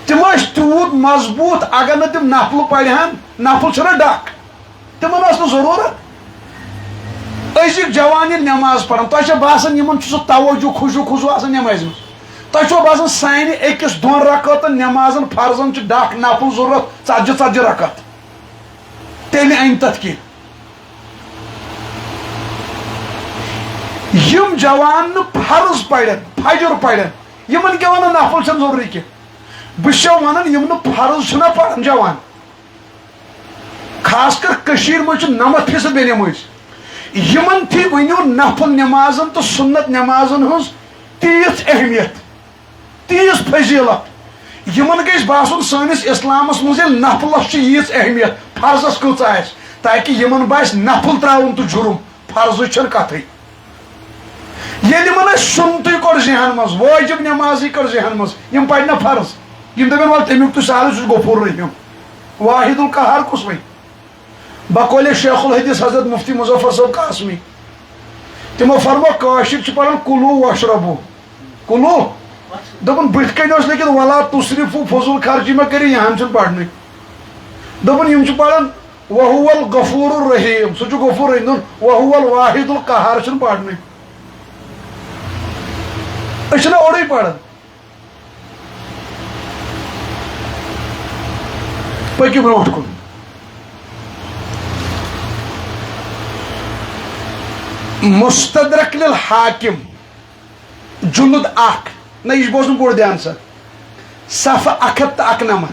تم تیوت مضبوط اگر نا تم نفل پڑھان نفل چھنا ڈکھ تمن ضرورت ازک جوان نماز پڑھان تہ باسان یمن سہ توجہ خوشو خوشو آسان نماز مز تہ باسان سانہ أکس دون رکعتن نمازن فرضن ڈکھ نفل ضرورت ژتجی ژتجی رکعت تیل ان تت کی یم جوان فرض پڑھن فجر پڑھن یمن کیا ونان نفل چھن ضروری کی بس ونان یم فرض چھنا پڑھن جوان خاص کر کشیر مجھ 90% بے نماز یمن تھی ونیو نفل نمازن تو سنت نمازن ہز تیت اہمیت تیس فضیلت یمن گیس باسن سانس اسلامس مز نفلس ییژ اہمیت فرضس کۭژ آسہِ تاکہ یمن باس نفل تراون تو جرم فرض چھن کتھے ییٚلہِ یمن سنتٕے کوٚر ذہن مز واجب نمازی کٔر ذہن مز یم پرِ نا فرض یم دپن ول تمیُک تہِ سہل سُہ غفور رحیم واحد القہار کس وۄنۍ بقول شیخ الحدیث حضرت مفتی مظفر صاحب قاسمی تمو فرمو کاشر پڑھان کلو واشربو کلو دپن بت کن لیکن ولا تصرفو فضول خرچی میں کری یہاں چھ پڑھنے دپن یم پڑھان وہو الغفور الرحیم سہ غفور رحیم وہو الواحد القہار چھ پڑھنے اچھا اوڑے پڑھان پکو برونٹ کن مستدرک للحاکم جلد اخ نہ یہ بوزن پور دھیان سا صفحہ 191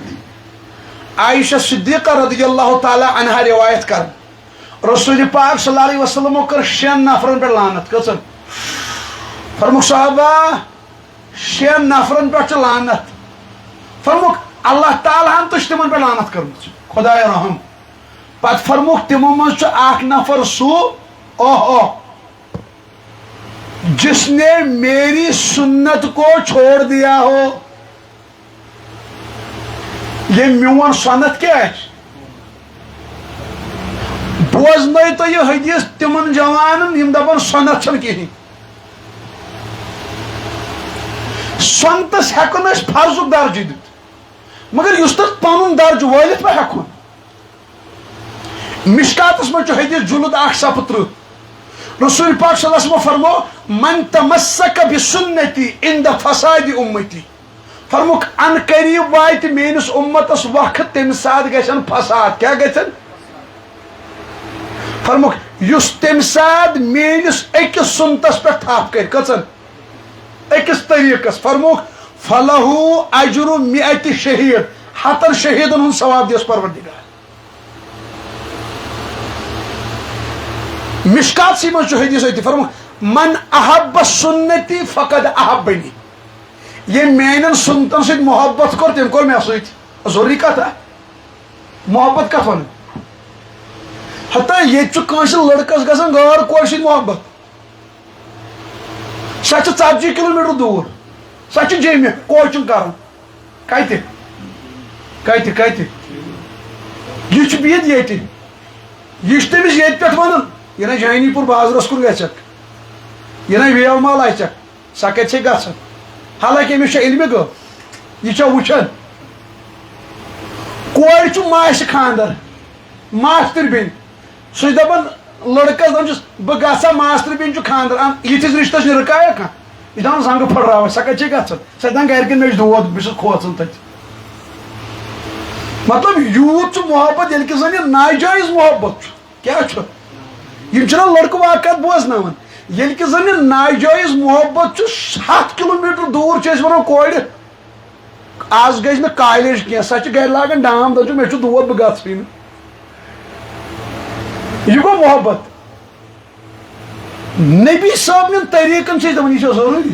عائشہ صدیقہ رضی اللہ تعالی عنہا روایت کر رسول پاک صلی اللہ علیہ وسلم کر 6 نفرن پر لعنت کسن فرموک صحابہ 6 نفرن پر لعنت فرموک اللہ تعالی ہم تو تمن پر لعنت کرمت خدا رحم پت فرموک تمو مز اخ نفر سو اوہ جس نے میری سنت کو چھوڑ دیا ہو یہ میون سنت کیا ہے بوزن تو یہ حدیث تمن جوان یم دپان سنت چھن کہین سنتس ہیکن اس فرض درج دت مگر اس تک پن درج والت پہ ہیکن مشکاتس من حدیث جلد 8 صفحہ 30 رسول پاک صلی اللہ علیہ وسلم فرمو من تمسک بسنتی عند فساد امتی فرموک ان قریب وات میانس امتس وقت تم سات گژھن فساد کیا گژھن فرموک یس تم سات میانس اکس سنتس پہ تھپ کر کچن اکس طریقس فرموک فلہو اجر مئت شہید ہتن شہیدن ہند ثواب دیس پروردگار مشکات سی من حدیث ہوتی فرموک من احب سنتی فقد احبنی یہ میانن سنتن ست محبت کر تم کور مے ست ضروری کتھ محبت کتھ ون حتیٰ یہ کنس لڑکس گژھان غٲر کورِ سۭتۍ محبت سۄ چھِ 40 کلومیٹر دوٗر سۄ چھِ جیٚمہِ کوچِنگ کران کتہِ کتہِ کتہِ یہ چھُ بِہِتھ ییٚتہِ یہ چھُ تٔمِس ییٚتہِ پٮ۪ٹھ ونان یہ نا جانی پور بازرس کُن گژھکھ یہ نا ویو مال اژکھ سۄ کتہِ چھے گژھان حالانکہ أمِس چھِ علمہِ غٲب یہ چھا وٕچھان کورِ چھُ ماسہِ خاندر ماستٕر بیٚنہِ سُہ چھُ دپان لڑکس دپان بہٕ گژھا ماستٕر بیٚنہِ چھُ خاندر یِتھِس رشتس چھِ رُکایا کانٛہہ یہِ چھُ دپان زنٛگہٕ پھٕٹراوٕنۍ سۄ کتہِ چھے گژھان سۄ چھِ دپان گرِکٮ۪ن مےٚ چھُ دود بہٕ چھُس کھوژان تتہِ مطلب یوٗت چھُ محبت ییٚلہِ کہِ زن یہِ ناجٲیز محبت چھُ کیٛاہ چھُ یم چھِنہ لڑکہٕ واقعات بوزناوان ییٚلہِ کہِ زن یہِ ناجٲیز محبت چھُ 100 کلومیٹر دوٗر چھِ أسۍ ونان کورِ آز گژھِ نہٕ کالیج کینٛہہ سۄ چھِ گرِ لاگان ڈام دپان مےٚ چھُ دود بہٕ گژھٕے نہٕ یہ گو محبت نبی صٲبنٮ۪ن طریٖقن چھِ أسۍ دپان یہِ چھا ضروٗری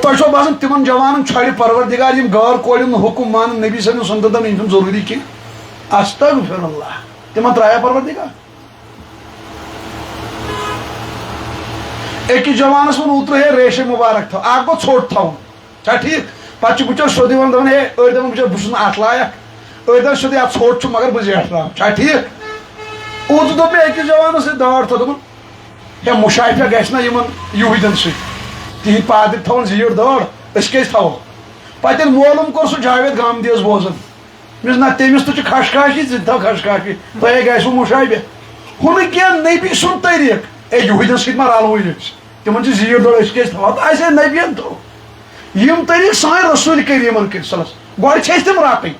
تۄہہِ چھو باسان تِمن جوانن چھۄڑِ پروردگار یم غٲر کورٮ۪ن ہُنٛد حُکم مانن نبی صٲبنٮ۪ن سنتن یِم چھِنہٕ ضروٗری کینٛہہ استغفر اللہ تِمن ترٛایا پروردگار أکِس جوانس ووٚن اوترٕ ہے ریشے مُبارک تھاو اکھ گوٚو ژھوٚٹ تھاوُن چھا ٹھیٖک پتہٕ چھُ بِچور سیوٚدُے ونان دپان ہے أڑۍ دپان بِچور بہٕ چھُس نہٕ اتھ لایق أڑۍ دپان سیوٚدُے اتھ ژھوٚٹ چھُ مگر بہٕ زیٹھراو چھا ٹھیٖک اوترٕ دوٚپ مےٚ أکِس جوانس سۭتۍ داڑ تھاو دوٚپُن ہے مُشافہ گژھِ نہ یِمن یہوٗدین سۭتۍ تِہنٛدۍ پادٕرۍ تھاوان زیٖٹھ دٲڑ أسۍ کیازِ تھاوو پتہٕ ییٚلہِ معلوٗم کوٚر سُہ جاوید گامدی اوس بوزان مےٚ نہ تٔمِس تہِ چھُ خشخاشی ژٕ تہِ تھاو خشخاشی تۄہے گژھوٕ مُشابہ ہُہ نہٕ کینٛہہ نبی سُنٛد طریٖقہٕ اے یہوٗدین سۭتۍ ما رلوٕے أسۍ تِمن چھِ زیٖٹھ دٲڑ أسۍ کیازِ تھاوو تہٕ آسہِ ہے نبیَن تھوٚو یم طریٖقہٕ سٲنۍ رسوٗل کریٖمن کٔرۍ صلس گۄڈٕ چھِ أسۍ تِم رٹٕنۍ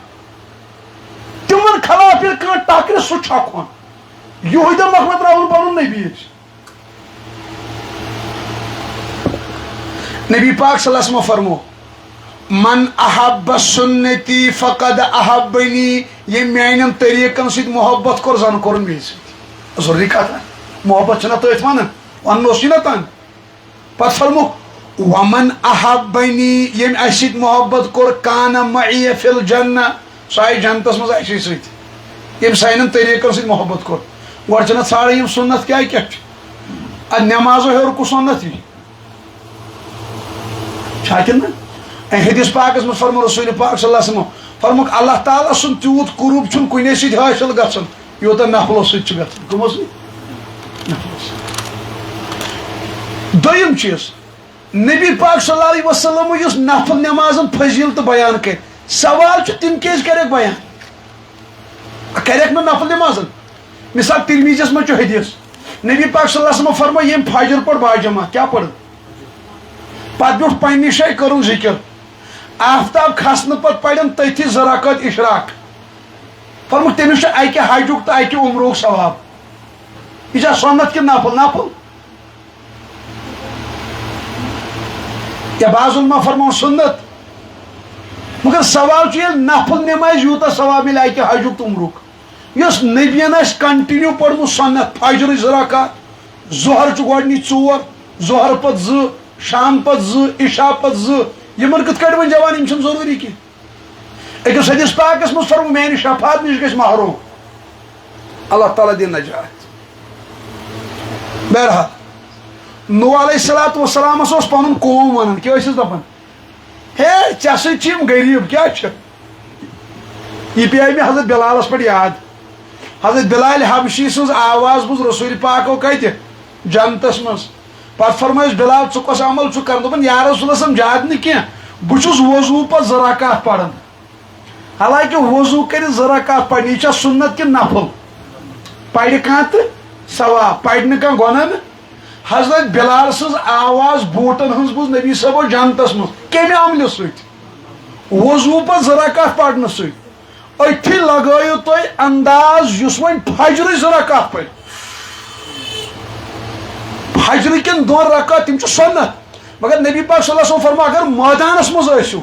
تِمن خلاف ییٚلہِ کانٛہہ ٹکرِ سُہ چھکہون یہوٗدین مۄکھٕ ترٛاوُن پنُن نبی أسۍ نبی پاک صلی اللہ علیہ وسلم فرمو من احب سنتی فقد احبنی یہ میانٮ۪ن طریٖقن سۭتۍ محبت کوٚر زن کوٚرُن مے سۭتۍ ضروٗری کتھ محبت چھِنہ تٔتھۍ ونان ونُن اوس یہِ نہ تن پتہٕ فرموکھ ومن احبنی ییٚمۍ اسہِ سۭتۍ محبت کوٚر کانہ معی فی الجنہ سُہ آیہِ جنتس منٛز اسی سۭتۍ ییٚمۍ سانٮ۪ن طریٖقن سۭتۍ محبت کوٚر گۄڈٕ چھِنہ ژھانڈان یِم سُنت کیاہ کیاہ چھِ ادٕ نٮ۪مازو ہیوٚر کُس سُنت یی چھا کِنہٕ حدیث پاکس منٛز فرمو رسول پاک صلی اللہ علیہ وسلم فرموکھ اللہ تعالیٰ سُنٛد تیوٗت قرب چھُنہٕ کُنے سۭتۍ حٲصِل گژھان یوٗتاہ نفلو سۭتۍ چھُ گژھان کٕمو سۭتۍ نفلو سۭتۍ دوٚیِم چیٖز نبی پاک صلی اللہ علیہ وسلم یُس نفل نٮ۪مازن فضیٖلتہٕ بیان کرِ سوال چھُ تِم کیازِ کریکھ بیان کریکھ نہٕ نفل نٮ۪مازن مثال ترمیٖزیس منٛز چھُ حدیث نبی پاک صلی اللہ علیہ وسلم فرمو ییٚمۍ فجر پوٚر باجمع کیاہ پوٚرُن پتہٕ بیوٗٹھ پننہِ جایہِ کوٚرُن ذِکر آفتاب کھسنہٕ پتہٕ پرن تٔتھی 2 رکعت اشراق فرموکھ تٔمِس چھُ اکہِ حجُک تہٕ اکہِ عمرُک ثواب یہِ چھا سنت کِنہٕ نفل نفل یا بعض علما فرماون سنت مگر سوال چھُ ییٚلہِ نفل نٮ۪مازِ یوٗتاہ ثواب مِلہِ اکہِ حجُک تہٕ عمرُک یۄس نبیَن آسہِ کنٹِنیوٗ پوٚرمُت سنت فجرٕچ 2 رکعت ظہر چھُ گۄڈنِچ 4 ظہر پتہٕ 2 شام پتہٕ 2 عشا پتہٕ 2 یِمن کِتھ کٲٹھۍ وۄنۍ جوان یِم چھِنہٕ ضروٗری کینٛہہ أکِس حدیث پاکس منٛز فرمو میانہِ شفاعت نِش گژھِ محروم اللہ تعالیٰ دِنۍ نجات بہرحال نوح علیہ الصلوۃ والسلامس اوس پنُن قوم ونان کیاہ ٲسِس دپان ہے ژےٚ سۭتۍ چھِ یِم غریٖب کیاہ چھِ یہِ پیٚیہِ مےٚ حضرت بلالس پٮ۪ٹھ یاد حضرت بلال حبشی سٕنٛز آواز بوٗز رسول پاکو کتہِ جنتس منٛز پتہٕ فرمٲیس بلال ژٕ کۄس عمل چھُکھ کران دوٚپُن یا رسول اللہ زیادٕ نہٕ کینٛہہ بہٕ چھُس وضوٗ پتہٕ 2 رکعت پران حالانکہِ وضوٗ کٔرِتھ 2 رکعت پرنہِ یہِ چھا سنت کِنہٕ نفل پرِ کانٛہہ تہٕ ثواب پڑھنے کا گۄناہ حضرت بلال سٕنٛز آواز بوٗٹن ہٕنٛز بوٗز نبی صٲبو جنتس منٛز کمہِ عملہِ سۭتۍ وضوٗ پتہٕ 2 رکعت پرنہٕ سۭتۍ أتھی لگٲیِو تُہۍ انداز یُس وۄنۍ فجرٕچ 2 رکعت پرِ فجرٕ کٮ۪ن 2 رکعت تِم چھِ سنت مگر نبی پاک صلی اللہ علیہ وسلم فرما اگر مٲدانس منٛز ٲسِو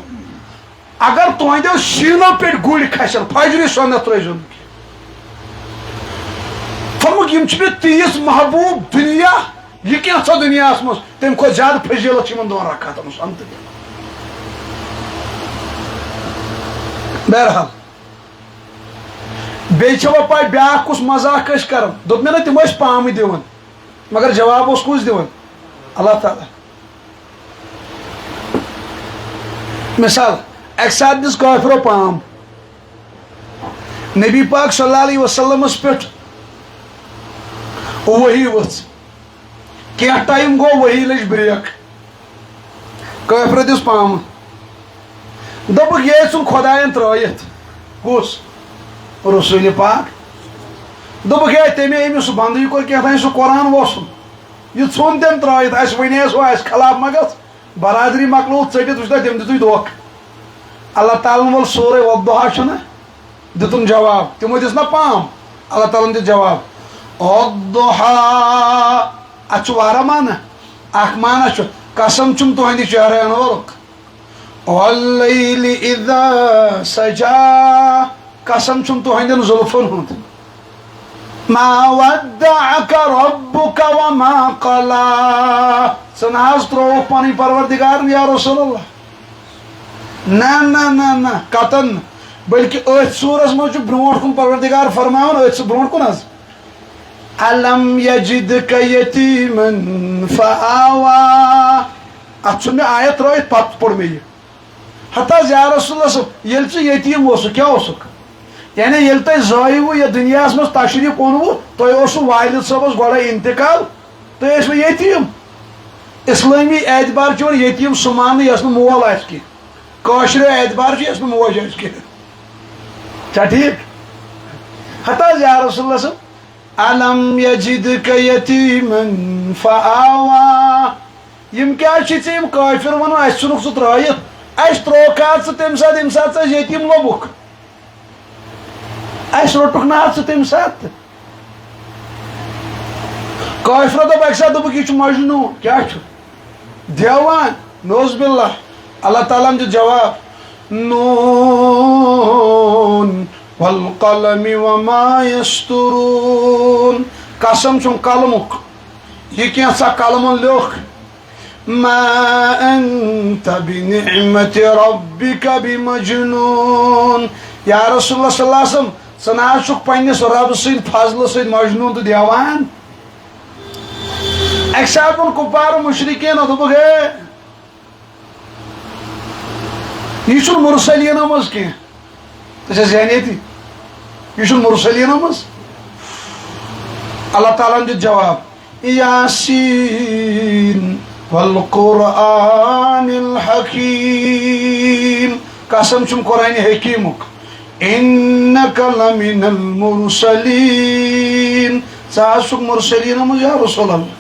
اگر تُہنٛدیو شیٖنو پٮ۪ٹھ گُرۍ کھسن فجرٕچ سنت ترٲیزیو نہٕ فرمُک یِم چھِ مےٚ تیٖژ محبوٗب دُنیا یہ کینٛژھا دُنیاہس منٛز تمہِ کھۄتہٕ زیادٕ فضیٖلت چھِ یِمن 2 رکعتن منٛز بہرحال بیٚیہِ چھوا پاے بیٛاکھ کُس مذاق ٲسۍ کران دوٚپ مےٚ نا تِم ٲسۍ پامہٕ دِوان مگر جواب اوس کُس دِوان اللہ تعالیٰ مثال اکہِ ساتہٕ دِژ کٲفرو پام نبی پاک صلی اللہ علیہ وسلمس پٮ۪ٹھ وحی ؤژھ کینٛہہ ٹایم گوٚو وحی لٔج بریک کٲفرو دِژ پامہٕ دوٚپُکھ یے ژھُن خۄدایَن ترٲیِتھ کُس رسول پاک دوٚپُکھ ہے تمے أمِس سُہ بنٛدٕے کوٚر کینٛہہ سُہ قرآن ووٚسُن یہ ژھُن تٔمۍ ترٲیِتھ اَسہِ وَنییَس ہُہ اَسہِ خلاف ما گژھ برادری مۄکلووُکھ ژٔٹِتھ وٕچھ تٔمۍ دِتُے دھوکہٕ اللہ تعالیٰ ہن وول سورُے وَضُحا چھُنہ دِتُن جواب تِمو دِژ نا پام اللہ تعالیٰ ہن دِژ جواب وَضُحا اتھ چھُ واریاہ معنی اکھ معنی چھُ قسم چھُم تُہنٛدِ چہرے انورُک وَاللَّيْلِ إِذَا سَجَا قسم چھُم تُہنٛدٮ۪ن زُلفن ہُنٛد ما ودعك ربك وما قلى ژٕ نہ حظ ترٛووُکھ پنٕنۍ پروردگار یا رسول اللہ نہ قطن بلکہ أتھۍ سورس منٛز چھُ برونٛٹھ کُن پروردگار فرماوان أتھۍ سُہ برونٛٹھ کُن حظ الم یجدک یتیمن فآوا اتھ چھُ مےٚ آیت ترٲیِتھ پتہٕ پوٚر مےٚ یہِ ہتہٕ حظ یا رسول اللہ صٲب ییٚلہِ ژٕ یتیٖم اوسُکھ کیٛاہ اوسُکھ یعنی ییٚلہِ تۄہہِ زٲیوٕ یتھ دُنیاہس منٛز تشریٖف اوٚنوٕ تۄہہِ اوسوٕ والد صٲبس گۄڈے انتقال تُہۍ ٲسوٕ یتیٖم اسلٲمی اعتبار چھُ یِوان یتیٖم سُہ ماننہٕ یۄس نہٕ مول آسہِ کینٛہہ کٲشرِ اعتبار چھُ یۄس نہٕ موج آسہِ کینٛہہ چھا ٹھیٖک ہتہٕ حظ یا رسول اللہ صٲب الم یجدک یتیمن فآوا یِم کیٛازِ چھِ ژےٚ یِم کٲفر ونان اَسہِ ژھُنُکھ ژٕ ترٲیِتھ اَسہِ ترٛووکھا ژٕ تمہِ ساتہٕ ییٚمہِ ساتہٕ ژٕ یتیٖم لوٚبُکھ اَسہِ روٚٹُکھ نہ حظ ژٕ تمہِ ساتہٕ کٲفرو دوٚپ اکہِ ساتہٕ دوٚپُکھ یہِ چھُ مجنوٗن کیٛاہ چھُ دیوان نوز باللہ اللہ تعالیٰ ہن دیُت جواب نوٗن والقلم وما یسطرون قسم چھُم قلمُک یہِ کینٛژھا قلمن لیوٚکھ ما انت بنعمت ربك بمجنون یا رسول اللہ صلی اللہ علیہ وسلم ژٕ نہ حظ چھُکھ پننِس رب سٕنٛدِ فضلہٕ سۭتۍ مجنوٗن تہٕ دیوان اکہِ ساتہٕ ووٚن کُپوارٕ مُشرِکیٖنو دوٚپُکھ ہے یہِ چھُنہٕ مُرسلیٖنو منٛز کینٛہہ تُہۍ چھا ذہنیتی یہ چھُنہٕ مُرسلیٖنو منٛز اللہ تعالیٰ ہن دیُت جواب یاسیٖن والقرآن الحکیم قسم چھُم قرآنِ حکیٖمُک انک لمن المرسلین ژٕ حظ چھُکھ مُرسلیٖنو منٛز یا رسول اللہ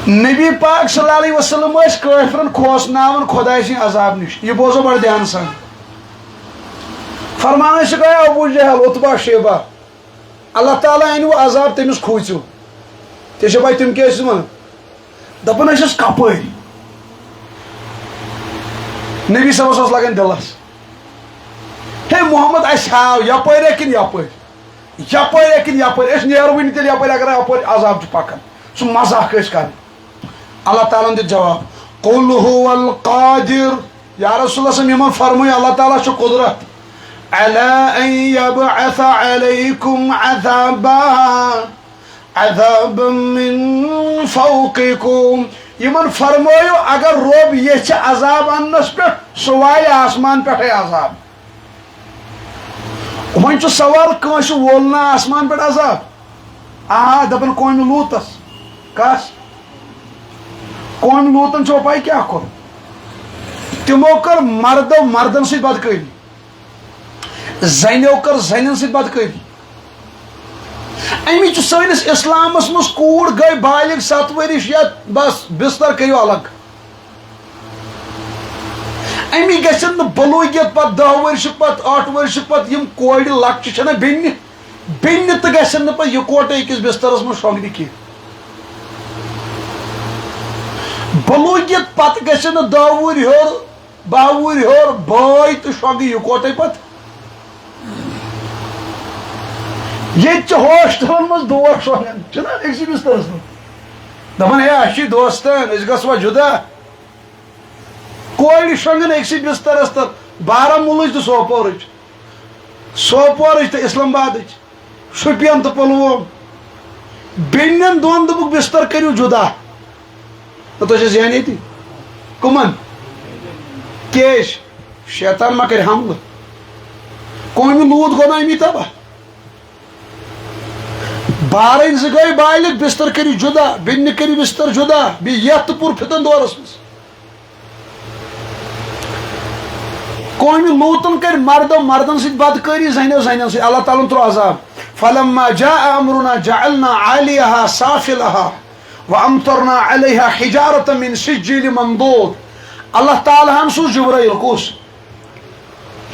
نبی پاک صلی اللہ علیہ وسلم ٲسۍ کٲفرن کھوژناوان خۄداے سٕنٛدِ عذاب نِش یہِ بوزو بڑٕ دیانہٕ سان فرمان ٲسۍ گٔے ابوٗ جہل عُتبہ شیبہ اللہ تعالیٰ أنِو عذاب تٔمِس کھوٗژِو ژےٚ چھےٚ پاے تِم کیٛاہ ٲسۍ وَنان دپان ٲسِس کپٲرۍ نبی صٲبس اوس لگان دِلس ہے محمد اَسہِ ہاو یپٲرۍ ہا کِنہٕ یپٲرۍ یپٲرۍ ہا کِنہٕ یپٲرۍ أسۍ نیرو وٕنہِ تیٚلہِ یپٲرۍ اگر یپٲرۍ عذاب چھُ پکان سُہ مزاق ٲسۍ کران اللہ تعالیٰ ہن دیُت جواب قل هو القادر یا رسول اللہ صٲب یِمن فرمٲیِو اللہ تعالیٰ چھُ قُدرت على ان يبعث عليكم عذابا من فوقكم یِمن فرمٲیِو اگر رۄب یژھِ عذاب اننس پٮ۪ٹھ سُہ وایہِ آسمان پٮ۪ٹھے عذاب وۄنۍ چھُ سوال کٲنٛسہِ وول نا آسمان پٮ۪ٹھ عذاب دپان قومہِ لوٗتس کس قومہِ لوٗتن چھو پاے کیٛاہ کوٚر تِمو کٔر مردو مردن سۭتۍ بدکٲری زنیو کٔر زنٮ۪ن سۭتۍ بدکٲری امی سٲنِس اِسلامس منٛز کوٗر گٔے بالغ 7 ؤرِش یا بس بستر کٔرِو الگ امی گژھن نہٕ بلوٗغیت پتہٕ 10 ؤرشہِ پتہٕ 8 ؤرشہِ پتہٕ یِم کورِ لۄکچہِ چھنہ بیٚنہِ تہٕ گژھن نہٕ پتہٕ یِکوٹے أکِس بسترس منٛز شۄنٛگنہِ کینٛہہ بلوٗغیت پتہٕ گژھن نہٕ 10 وُہٕرۍ ہیوٚر 12 وُہٕرۍ ہیوٚر بٲے تہٕ شۄنٛگہِ یِکوٹے پتہٕ ییٚتہِ چھِ ہوسٹلن منٛز دوس شۄنٛگان چھِنہ أکسٕے بسترس منٛز دپان ہے اَسہِ چھِ دوستن أسۍ گژھوا جُدا کورِ شۄنٛگان أکسٕے بسترس تہٕ بارہمولہٕچ تہٕ سوپورٕچ تہٕ اسلام آبادٕچ شُپین تہٕ پُلووم بیٚنٮ۪ن دۄن دوٚپُکھ بستر کٔرِو جُدا تُہۍ چھِ زینان ییٚتی کٕمن کیش شیطان ما کرِ حملہٕ قومہِ لوٗط گوٚو نا امی تباہ بارٕنۍ 2 گٔے بالغ بستر کٔرِو جُدا بیٚنہِ کٔرِو بستر جُدا بیٚیہِ یتھ تہٕ پوٗرٕ فِتن دورس منٛز قومہِ لوٗطن کٔرۍ مردن سۭتۍ بدکٲری زنٮ۪ن سۭتۍ اللہ تعالیٰ ہن ترٛوو عذاب فلما جاء امرنا جعلنا عاليها سافلها وامطرنا عليها حجارة من سجيل منضود اللہ تعالیٰ ہن سوز جبرائیل کُس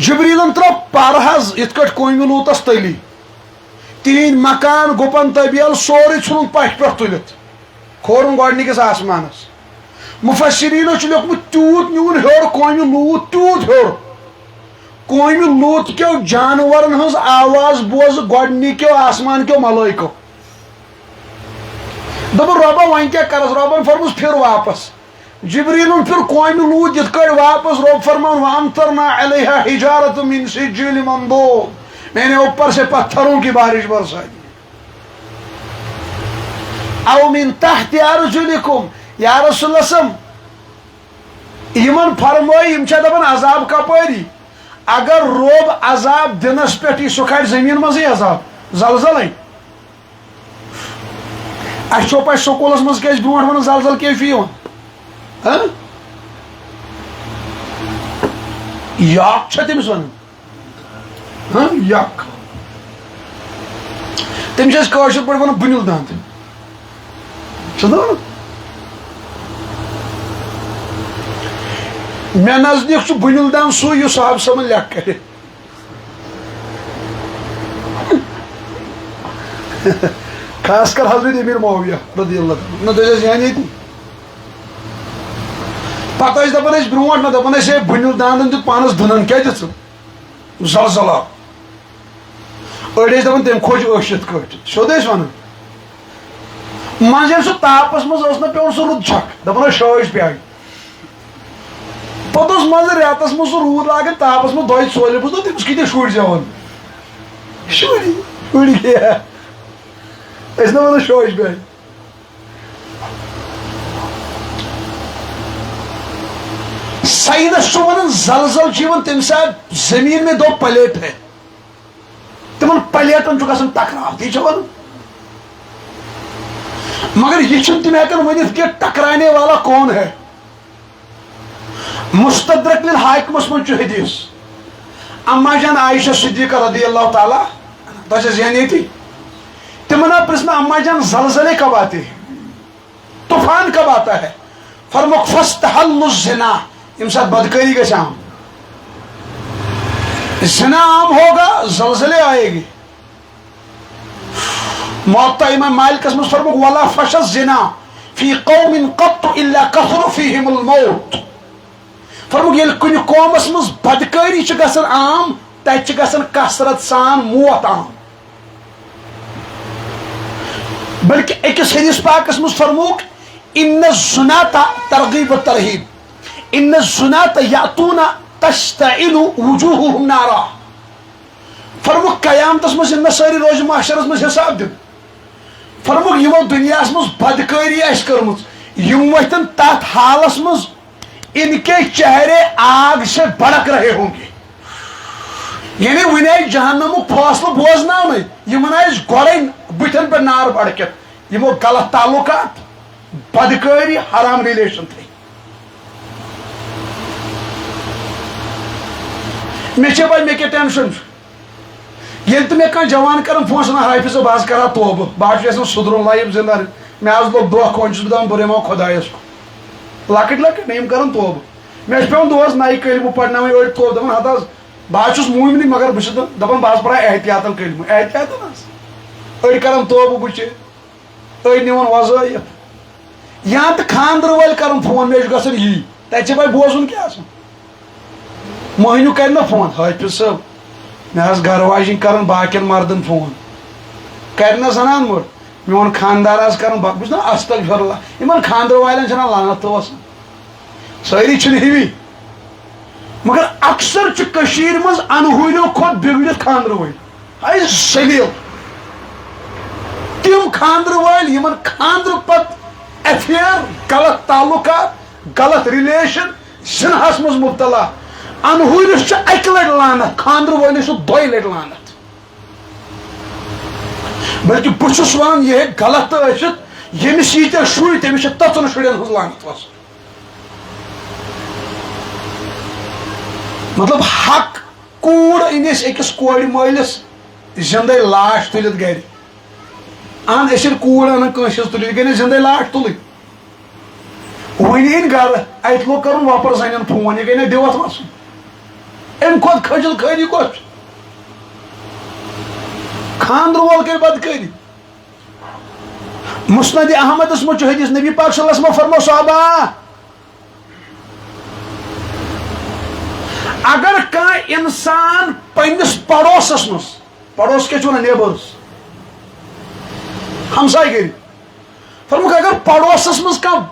جبریلن ترٛوو پَرٕ حظ یِتھ کٲٹھۍ قومہِ لوٗطس تٔلی تِہنٛدۍ مکان گُپن طبیل سورُے ژھُنُن پشہِ پٮ۪ٹھ تُلِتھ کھورُن گۄڈنِکِس آسمانس مُفسریٖنو چھُ لیوکھمُت تیوٗت نیوٗن ہیوٚر قومہِ لوٗط تیوٗت ہیوٚر قومہِ لوٗط کیو جانورن ہٕنٛز آواز بوزٕ گۄڈنِکیو آسمان کیو ملٲیکو دوٚپُن رۄبا وۄنۍ کیٛاہ کرس رۄبن فرموس پھِر واپس جبریٖلن پھِر قومہِ لوٗط یِتھ کٲٹھۍ واپس رۄب فرمان وامطرنا علیہا حجارة من سجیل منضود میں نے اوپر سے پتھروں کی بارش برسا دی او من تحت ارجلکم یا رسول اللہ صلی یمن فرمٲے یِم چھا دپان عذاب کپٲری اگر رۄب عذاب دِنس پٮ۪ٹھ یی سُہ کھالہِ زٔمیٖن منٛزٕے عذاب زلزلے اَسہِ چھو پاے سکوٗلس منٛز کیٛاہ ٲسۍ برونٛٹھ ونان زلزل کیٛاہ چھُ یِوان یاک چھا تٔمِس ونان یک تٔمِس چھِ أسۍ کٲشِر پٲٹھۍ ونان بُنِل دند چھُنہ ونان مےٚ نزدیٖک چھُ بُنِل دند سُے یُس صاحب صٲبن لیکھ کرِ خاص کر حضرت امیر معاویہ رضی اللہ تعالیٰ نہ تُہۍ ٲسۍ زینان ییٚتی پتہٕ ٲسۍ دپان أسۍ برونٛٹھ نہ دپان ٲسۍ ہے بُنِل دندن دیُت پانس دٕنن کیٛاہ دِژٕ زلزلہ أڑۍ ٲسۍ دپان تٔمۍ کھوٚج أچھ یِتھ کٲٹھۍ سیوٚد ٲسۍ ونان منٛزٕ ییٚلہِ سُہ تاپس منٛز ٲس نہ پیوان سُہ رُد چھکھ دپان ٲسۍ شٲش پیٚیہِ پتہٕ اوس منٛزٕ رٮ۪تس منٛز سُہ روٗد لاگان تاپس منٛز 2 ژورِ بہٕ تٔمِس کۭتیاہ شُرۍ زٮ۪وان شُرۍ کیٛاہ ٲسۍ نہ ونان شٲش پیٚیہِ ساینس چھُ ونان زلزل چھُ یِوان تمہِ ساتہٕ زٔمیٖن میں 2 پلیٹ ہے تمن پلیٹن چھُ گژھان ٹکراو تی چھِ ونان مگر یہ چھُنہٕ تِم ہٮ۪کان ؤنِتھ کہِ ٹکرانے والا کون ہے مستدرک للحاکمس منٛز چھُ حدیث اما جان عائشہ صدیقہ رضی اللہ تعالیٰ تۄہہِ چھا زینان ییٚتی تمن آو پرژھنہٕ اما جان زلزلے کب آتے ہیں طوفان کب آتا ہے فرموک فاستحلوا الزنا ییٚمہِ ساتہٕ بدکٲری گژھِ عام زنا عام ہوگا زلزلے آئے گی موطا امام مالکس منٛز فرموک ولا فش الزنا فی قوم قط الا کثر فیہم الموت فرموک ییٚلہِ کُنہِ قومس منٛز بدکٲری چھِ گژھان عام تتہِ چھِ گژھان کثرت سان موت عام بلکہ أکِس حدیث پاکس منٛز فرموک ان الزنا ترغیب و ترہیب ان الزنا یاتون تشتعل وجوہہم نارا فرموک قیامتس منٛز یِن مےٚ سٲری روزِ محشرس منٛز حساب دِنہٕ فرموک یِمو دُنیاہس منٛز بدکٲری آسہِ کٔرمٕژ یِم وۄتھن تتھ حالس منٛز ان کے چہرے آگ سے بڑک رہے ہوں گے یعنی وۄنۍ آیہِ جہنمُک فٲصلہٕ بوزناونٕے یِمن آسہِ گۄڈے بٕتھٮ۪ن پٮ۪ٹھ نار بڑکِتھ یِمو غلط تعلقات بدکٲری حرام ریلیشن تھٲے مےٚ چھے پاے مےٚ کیٛاہ ٹینشن چھُ یل تو مے کان جوان کرن فون سنا حافظ باز کرا توبہ بہت یژھان سدرن لایف زندہ مے آز لوگ دہ کھون چھس دپان بہٕ رمو خدایس لکٹ لکٹ نیم کرن توبہ مے پیون دۄہس نئی کلمہ پرناوٕنۍ أڑۍ توبہ دپان ہتہ حظ بہت چھس مومنٕے مگر بہٕ چھس دپان بہٕ حظ پرا احتیاطن کلمہ احتیاطن حظ أڑۍ کران توبہ بچہ أڑۍ نِوان وظٲیف یا تو خاندر ول کرن فون مے گژھان یی تتہِ چھِ بوزُن کیٛاہ آسان مہنیو کر نا فون حافظ صٲب مے حظ گھر واجن کران باقین مردن فون کر نا زنان مڑ میون خاندار حظ کران بہ نا استغفر اللہ یمن خاندر والن چھنا لعنت تو وسان سٲری چھنہٕ ہِوی مگر اکثر چھِ کٔشیٖرِ منٛز انہوٗریو کھۄتہٕ بِگڑِتھ خاندر وٲلۍ ہاے سلیل تِم خاندر وٲلۍ یمن خاندرٕ پتہٕ ایفیر غلط تعلقات غلط رِلیشن زِنہس منٛز مبتلا انہوٗرِس چھِ اکہِ لٹہِ لعنت خاندر وٲلِس چھُ دۄیہِ لٹہِ لعنت بلکہ بہٕ چھُس ونان یہِ ہیٚکہِ غلط تہِ ٲسِتھ ییٚمِس ییٖتیاہ شُرۍ تٔمِس چھِ تٔژن شُرٮ۪ن ہٕنٛز لعنت وسان مطلب حق کوٗر أنۍ أسۍ أکِس کورِ مٲلِس زندے لاش تُلِتھ گرِ اہن أسۍ ییٚلہِ کوٗر انان کٲنٛسہِ ہٕنٛز تُلِتھ یہِ گٔے نہٕ زندے لاش تُلٕنۍ وۄنۍ یِن گرٕ اتہِ لوگ کرُن وۄپر زنٮ۪ن فون یہِ گٔے نہٕ دِوتھ وسُن امہِ کھۄتہٕ کھٔجل خٲری کۄس چھِ خاندر وول کر بدکٲری مسند احمدس منٛز چھُ حدیث نبی پاک صلی اللہ علیہ وسلم فرمو صحابہ اگر کانٛہہ انسان پننس پڑوسس منٛز پڑوس کیٛاہ چھِ ونان نیبرس ہمساے گری فرموکھ اگر پڑوسس منٛز کانٛہہ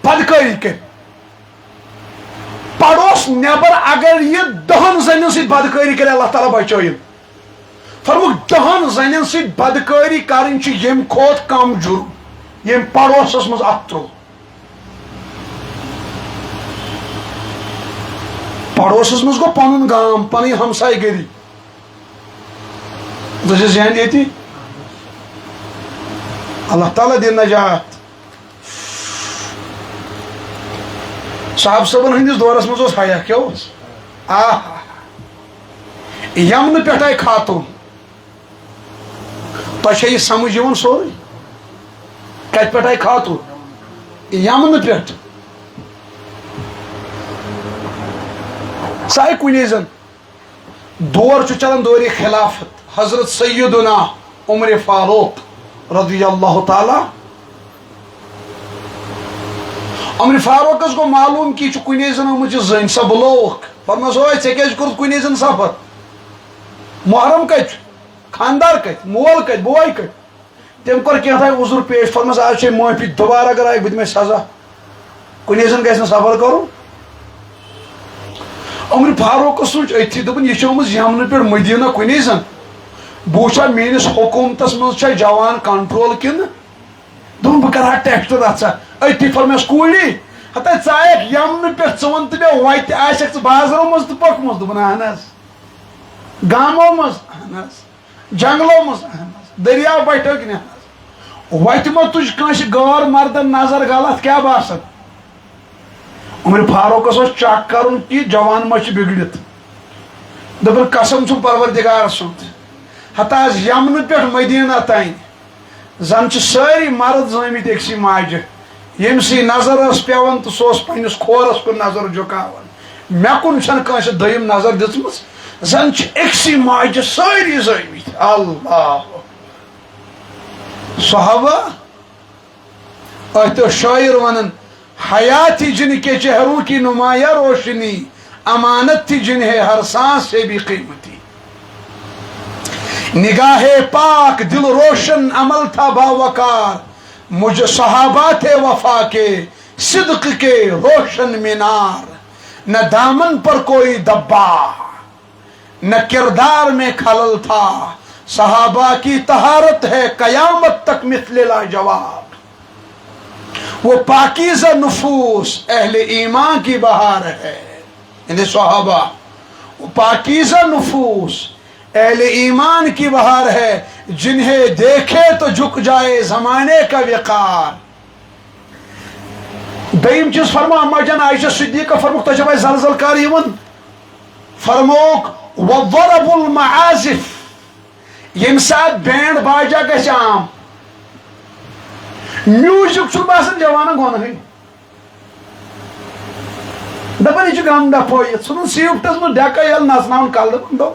بدکٲری کر پڑوس نیبر اگر یہ 10 زنٮ۪ن سۭتۍ بدکٲری کرِ اللہ تعالیٰ بچٲیِن فرموکھ 10 زنٮ۪ن سۭتۍ بدکٲری کرٕنۍ چھِ ییٚمہِ کھۄتہٕ کم جُرم ییٚمۍ پڑوسس منٛز اتھ تروو پڑوسس منٛز گوٚو پنُن گام پنٕنۍ ہمساے گری دٔسِس ذہن ییٚتی اللہ تعالیٰ دِن نجات صاحب صٲبن ہٕنٛدِس دورس منٛز اوس حیا کیٛاہ اوس یمنہٕ پٮ۪ٹھ آیہِ خاتوٗن تۄہہِ چھا یہِ سمجھ یِوان سورُے کتہِ پٮ۪ٹھ آیہِ خاتوٗن یمنہٕ پٮ۪ٹھ سُہ آیہِ کُنی زن دور چھُ چلان دورِ خلافت حضرت سیدنا عمر فاروق رضی اللہ تعالیٰ عمر فاروقس گو معلوم کہ یہ کُنی زن آمٕژ یہِ زٔنۍ سۄ بُلووُکھ فرمس اوے ژےٚ کیٛازِ کوٚرُتھ کُنی زن سفر محرم کتہِ چھُ خاندار کتہِ مول کتہِ بوے کتہِ تٔمۍ کوٚر کینٛہہ عذر پیش فرمس آز چھے معٲفی دوبارٕ اگر آیہِ بہٕ دِمے سزا کُنی زن گژھِ نہٕ سفر کرُن عمر فاروقس سوٗنٛچ أتھی دوٚپُن یہِ چھِ آمٕژ یمنہٕ پٮ۪ٹھ مدیٖنہ کُنی زن بہٕ وٕچھا میٲنِس حکوٗمتس منٛز چھا جوان کنٹرول کِنہٕ دوٚپُن بہٕ کرٕ ہا ٹیسٹ رژھا أتھی فرمس کوٗری ہتا ژٕ آیکھ یمنہٕ پٮ۪ٹھ ژٕ ون تہٕ مےٚ وتہِ آسکھ ژٕ بازرو منٛز تہٕ پٔکمٕژ دوٚپُن اہن حظ گامو منٛز اہن حظ جنگلو منٛز اہن حظ دٔریاو بٹھو کِنۍ اہن حظ وتہِ ما تُج کٲنٛسہِ غٲر مردن نظر غلط کیٛاہ باسان عمر فاروقس اوس چک کرُن کہ جوان ما چھُ بگڑِتھ دوٚپُن قسم چھُم پروردگار سُنٛد ہتا حظ یمنہٕ پٮ۪ٹھ مدیٖنہ تانۍ زن چھِ سٲری مرد زٲمٕتۍ أکسٕے ماجہِ ییٚمسٕے نظر ٲس پیوان تہٕ سُہ اوس پننِس کھورس کُن نظر جُکاوان مےٚ کُن چھنہٕ کٲنٛسہِ دوٚیِم نظر دِژمٕژ زن چھِ أکسٕے ماجہِ سٲری زٲمٕتۍ اللہ صحابہ أتھۍ اوس شٲعر ونان حیاتی جن کے چہروں کی نمایاں روشنی امانت تھی جنہیں ہر سانس سے بھی قیمتی نگاہ پاک دل روشن عمل تھا باوقار مجھے صحابہ تھے وفا کے صدق کے روشن مینار نہ دامن پر کوئی دبا نہ کردار میں خلل تھا صحابہ کی طہارت ہے قیامت تک مثل لاجواب وہ پاکیزہ نفوس اہل ایمان کی بہار ہے یعنی صحابہ وہ پاکیزہ نفوس اہل ایمان کی بہار ہے جنہیں دیکھے تو جھک جائے زمانے کا وقار دویم چیز فرما اما جان عائشہ صدیقہ فرموک تو جب زلزل کار یمن فرموک وضرب المعازف یم سات بینڈ باجا گژھِ عام میوزک چھُنہٕ باسان جوانن گۄنہٕے دپان یہِ چھُ غم ڈپھٲیِتھ ژھٕنُن سیٖفٹس منٛز ڈٮ۪کہٕ ییٚلہِ نژناوُن کلہٕ دوٚپ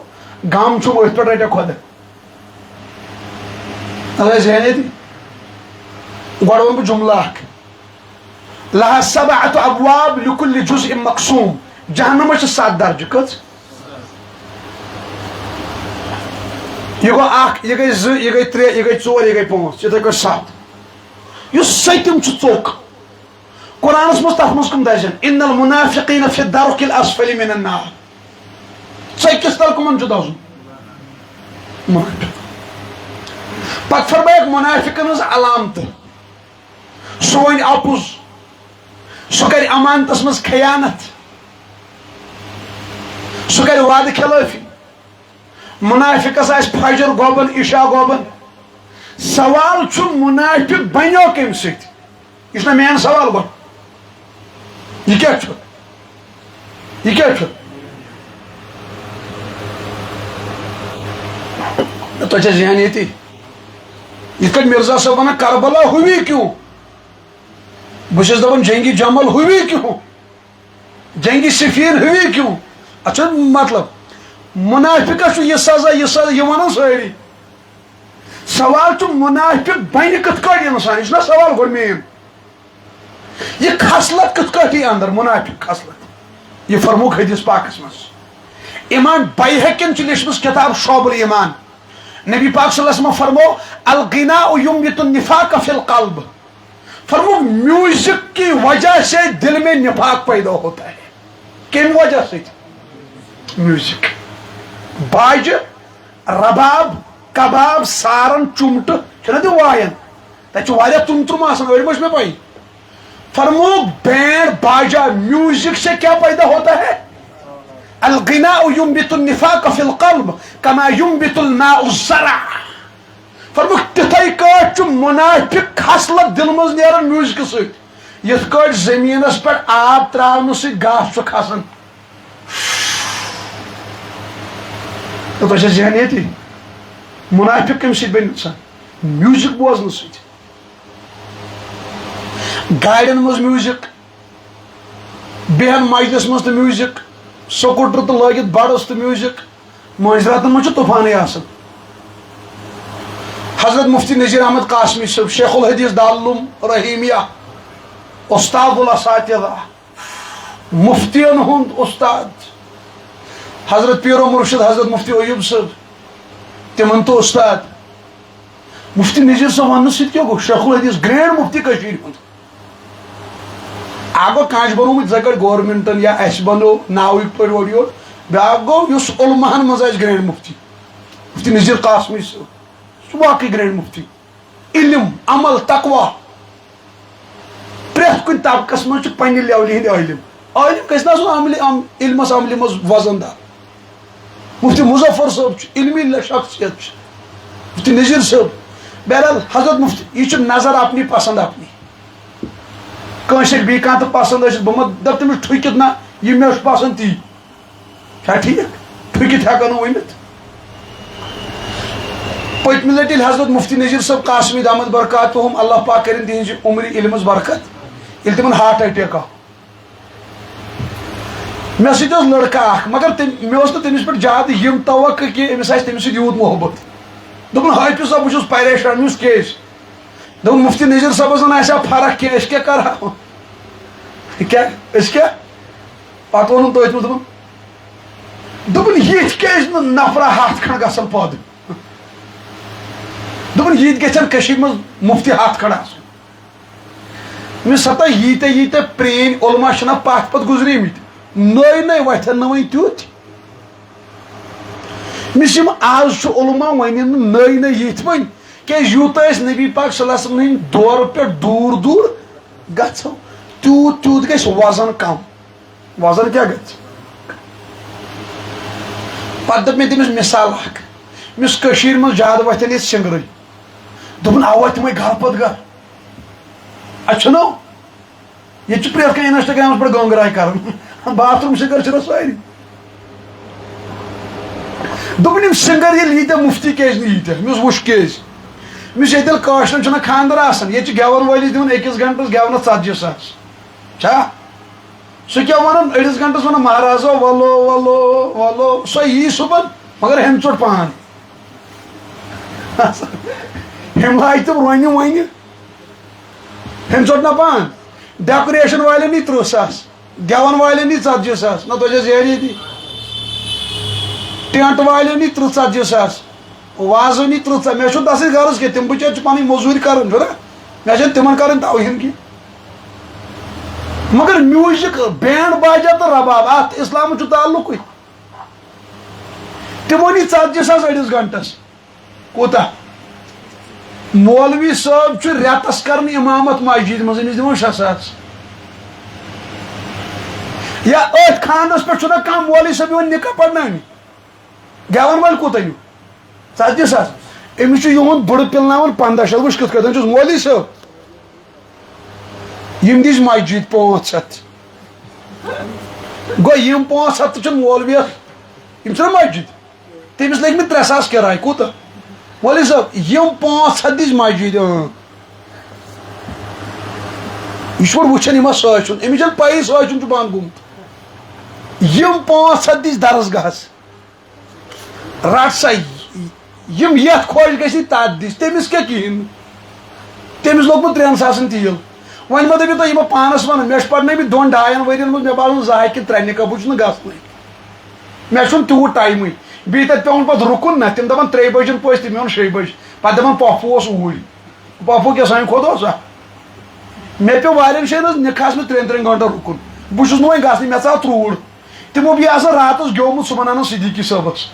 غم چھُم أتھۍ پٮ۪ٹھ رٹیا خۄدا اگر ذہنیتی گۄڈٕ وَنہٕ بہٕ جملہٕ اکھ لہا سبعۃ ابواب لکل جزء مقسوم جہنمس چھِ 7 درجہٕ کٔژ یہ گو اکھ یہ گئی 2 یہ گئی 3 یہ گئی 4 یہ گئی 5 یِتھٕے کٲٹھۍ 7 یُس 7م چھُ ژوٚک قرآنس منٛز تتھ منٛز کٕم درجن ان المنافقین فی الدرک الاسفل من النار ژٔکِس تل کٕمن چھُ دزُن منافق پتہٕ فرمایکھ منافقن ہٕنٛز علامتہٕ سُہ وَنہِ اپُز سُہ کرِ امانتس منٛز خیانت سُہ کرِ وعدٕ خلٲفی منافقس آسہِ فجر گوبن عشاء گوبن سوال چھُ منافق بنیو کمہِ سۭتۍ یہِ چھُنہ مین سوال گۄڈٕ یہِ کیٛاہ چھُ یہِ کیٛاہ چھُ تۄہہِ چھا ذہن ییٚتی یِتھ کٔنۍ مرزا صٲب ونان کربلا ہوئی کیوں بہٕ چھُس دپان جنگی جمل ہوئی کیوں جنگی صفین ہوئی کیوں اتھ چھُ مطلب منافقس چھُ یہِ سزا یہِ ونان سٲری سوال چھُ منافق بنہِ کِتھ کٲٹھۍ انسان یہِ چھُنہ سوال گۄڈٕ مین یہ خصلت کِتھ کٲٹھۍ یی اندر منافق خصلت یہ فرموک حدیث پاکس منٛز امام بیہقین چھُ لیچھمٕژ کتاب شعب الایمان نبی پاک صلی اللہ علیہ وسلم فرمو الغناء یمبت النفاق فی القلب فرمو میوزک کی وجہ سے دل میں نفاق پیدا ہوتا ہے کم وجہ سے میوزک باج رباب کباب سارن چمٹ چھنا تم وائن تتہ تم آسان أڑۍ مہ پائی فرمو بینڈ باجا میوزک سے کیا پیدا ہوتا ہے الغناء ينبت النفاق في القلب كما ينبت الماء الزرع فرمو تتھے کٲٹھۍ چھُ منافق خصلت دل منٛز نیران میوزک سۭتۍ یِتھ کٲٹھۍ زٔمیٖنس پٮ۪ٹھ آب تراونہٕ سۭتۍ گاسہٕ چھُ کھسان تۄہہِ چھا ذہن ییٚتی منافق کمہِ سۭتۍ بنہِ انسان میوزک بوزنہٕ سۭتۍ گاڑین منٛز میوزک بیہن مجلس منٛز تہِ میوزک سکوٹر تہٕ لٲگِتھ بڑس تہٕ میوزک مٲنٛزراتن منٛز چھُ طوفانٕے آسان حضرت مفتی نذیر احمد قاسمی صٲب شیخ الحدیث دارالعلوم رحیمیہ استاد الاساتذہ مفتین ہُنٛد استاد حضرت پیرو مرشد حضرت مفتی ایوب صٲب تمن تو استاد مفتی نذیر صٲب وننہٕ سۭتۍ کیٛاہ گوٚو شیخ الحدیث گرینڈ مفتی کٔشیٖرِ ہُنٛد اکھ گوٚو کٲنٛسہِ بنومُت یِتھٕے کٲٹھۍ گورمنٹن یا اسہِ بنو ناوٕکۍ پٲٹھۍ اورٕ یور بیاکھ گوٚو یُس علماہن منٛز آسہِ گرینڈ مفتی مفتی نذیر قاسمی صٲب سُہ واقعی گرینڈ مفتی علم عمل تقوا پرٛٮ۪تھ کُنہِ طبقس منٛز چھُ پننہِ لیولہِ ہٕنٛدۍ عٲلِم عٲلِم گژھِ نہ آسُن علمس عملہِ منٛز وزن دار مفتی مظفر صٲب چھُ علمی شخصیت چھِ مفتی نذیر صٲب بہرحال حضرت مفتی یہ چھُ نظر اپنی پسند اپنی کٲنٛسہِ ہیٚکہِ بیٚیہِ کانٛہہ تہِ پسند ٲسِتھ بہٕ مہ دپ تٔمِس ٹھُکِتھ نہ یہِ مےٚ چھُ پسند تی چھا ٹھیٖک ٹھُکِتھ ہٮ۪کو نہٕ ؤنِتھ پٔتمہِ لٹہِ ییٚلہِ حضرت مفتی نذیر صٲب قاسمی دامت برکاتہم اللہ پاک کٔرِنۍ تِہنٛزِ عمرِ علمس برکت ییٚلہِ تِمن ہارٹ اٹیک آو مےٚ سۭتۍ اوس لڑکہٕ اکھ مگر مےٚ اوس نہٕ تٔمِس پٮ۪ٹھ زیادٕ یِم توقع کہِ أمِس آسہِ تٔمِس سۭتۍ یوٗت محبت دوٚپُن حٲفظ صٲب بہٕ چھُس پریشان مےٚ کیٛازِ دوٚپُن مفتی نذیر صٲبس زن آسہِ ہا فرق کینٛہہ أسۍ کیٛاہ کرہاو کیٛاہ أسۍ کیٛاہ پتہٕ ووٚنُن تٔتھۍ منٛز دوٚپُن ییٚتہِ کیٛازِ نہٕ نفرا 100 کھنڈ گژھان پٲدٕ دوٚپُن ییٚتہِ گژھن کٔشیٖرِ منٛز مفتی 100 کھنڈ آسُن مےٚ ہسا ییٖتیاہ پرٛٲنۍ علما چھِنہ پتھ پتہٕ گُزریمٕتۍ نٔے نٔے وتھن نہٕ وۄنۍ تیُتھ مِس یِم آز چھُ علما وۄنۍ نہٕ نٔے نٔے یِتھ وۄنۍ کیٛازِ یوٗتاہ أسۍ نبی پاک صلی اللہ علیہ وسلم ہٕنٛدۍ دورٕ پٮ۪ٹھ دوٗر دوٗر گژھو تیوٗت تیوٗت گژھِ وزن کم وزن کیٛاہ گژھِ پتہٕ دوٚپ مےٚ تٔمِس مثال اکھ مِس کٔشیٖرِ منٛز زیادٕ وتھن ییٚتہِ سِنگرٕے دوٚپُن اوا تِمے گرٕ پتہٕ گرٕ اَتہِ چھُنو ییٚتہِ چھُ پرٛٮ۪تھ کانٛہہ انسٹاگرامس پٮ۪ٹھ گنٛگراے کران باتھ روٗم سِنگر چھِنہ سٲری دوٚپُن سِنگر ییٚلہِ ییٖتیٛاہ مُفتی کیازِ نہٕ ییٖتیٛاہ مےٚ اوس وٕچھ کیازِ مےٚ ییٚتہِ ییٚلہِ کٲشرٮ۪ن چھُنہ خانٛدر آسان ییٚتہِ چھِ گٮ۪وَن وٲلِس دِوان أکِس گنٹَس گٮ۪ونَس 40,000 چھا سُہ کیٛاہ وَنان أڑِس گنٹَس وَنان مہرازو وَلو وَلو وَلو سۄ یی صُبحن مگر ہیٚمہِ ژوٚٹ پان ہیٚمہِ لاگہِ تِم رۄنہِ وۄنہِ ہیٚمہِ ژوٚٹ نہ پان ڈیکوریشن والٮ۪ن یی 30,000 گٮ۪وَن والٮ۪ن یی 40,000 نہ توتہِ زینہِ ییٚتی ٹینٹ والٮ۪ن یی 30-40,000 وازن یی 30 مےٚ چھُنہٕ تَس سۭتۍ غرض کینٛہہ تِم بِچٲرۍ چھِ پَنٕنۍ موٚزوٗرۍ کَران چھُنہ مےٚ چھَنہٕ تِمن کَرٕنۍ توہیٖن کینٛہہ مگر میوٗزِک بینڈ باجا تہٕ رباب اَتھ اِسلامُک چھُ تعلُقٕے تِمو نی 40,000 أڑِس گنٹس کوٗتاہ مولوی صٲب چھُ رٮ۪تس کران اِمامت مسجد منٛز أمِس دِوان 6,000 یا أتھۍ خانس پٮ۪ٹھ چھُنہ کانٛہہ مولوی صٲب یِوان نِکاح پرناونہِ گٮ۪وَن وٲلۍ کوٗتاہ نِیِو 40,000 أمِس چھُ یِہُنٛد بٕڑٕ پِلناوان 15 وٕچھ کِتھ کٲٹھۍ چھُس مولوی صٲب یِم دِژ مسجد 500 گوٚو یِم 500 تہِ چھُنہٕ مولوِیس یِم چھِنہ مسجد تٔمِس لٔگۍ مٕتۍ 3,000 کِراے کوٗتاہ مولوی صٲب یِم 500 دِژ مسجد یہِ چھُ گۄڈٕ وٕچھان یِما سٲچھُن أمِس چھَنہٕ پَیی سٲچھُن چھُ بنٛد گوٚمُت یِم 500 دِژ درسگاہس رٹ سا یِم یتھ خۄش گژھِ تتھ دِژ تٔمِس کیٛاہ کِہیٖنۍ نہٕ تٔمِس لوٚگمُت 3,000 تیٖل وۄنۍ مہ دٔپِو تُہۍ یِمو پانس ونان مےٚ چھُ پرنٲومٕتۍ 2-2.5 ؤرین منٛز مےٚ باسان 2 کِنہٕ 3 نِکاح بہٕ چھُس نہٕ گژھنٕے مےٚ چھُنہٕ تیوٗت ٹایمٕے بیٚیہِ تتہِ پیٚوان پتہٕ رُکُن نہ تِم دپان 3 بجن پٔژھۍ تِم یِوان 6 بجہِ پتہٕ دپان پۄپھوٗ اوس اوٗرۍ پۄپھوٗ کیٛاہ سانہِ کھۄتہٕ اوسا مےٚ پیٚو واریاہن جاین حظ نِکاحس منٛز 3 گنٹن رُکُن بہٕ چھُس نہٕ وۄنۍ گژھنٕے مےٚ ژاو تروٗر تِمو بیٚیہِ آسان راتس گیومُت صبحن انان صدیٖقی صٲبس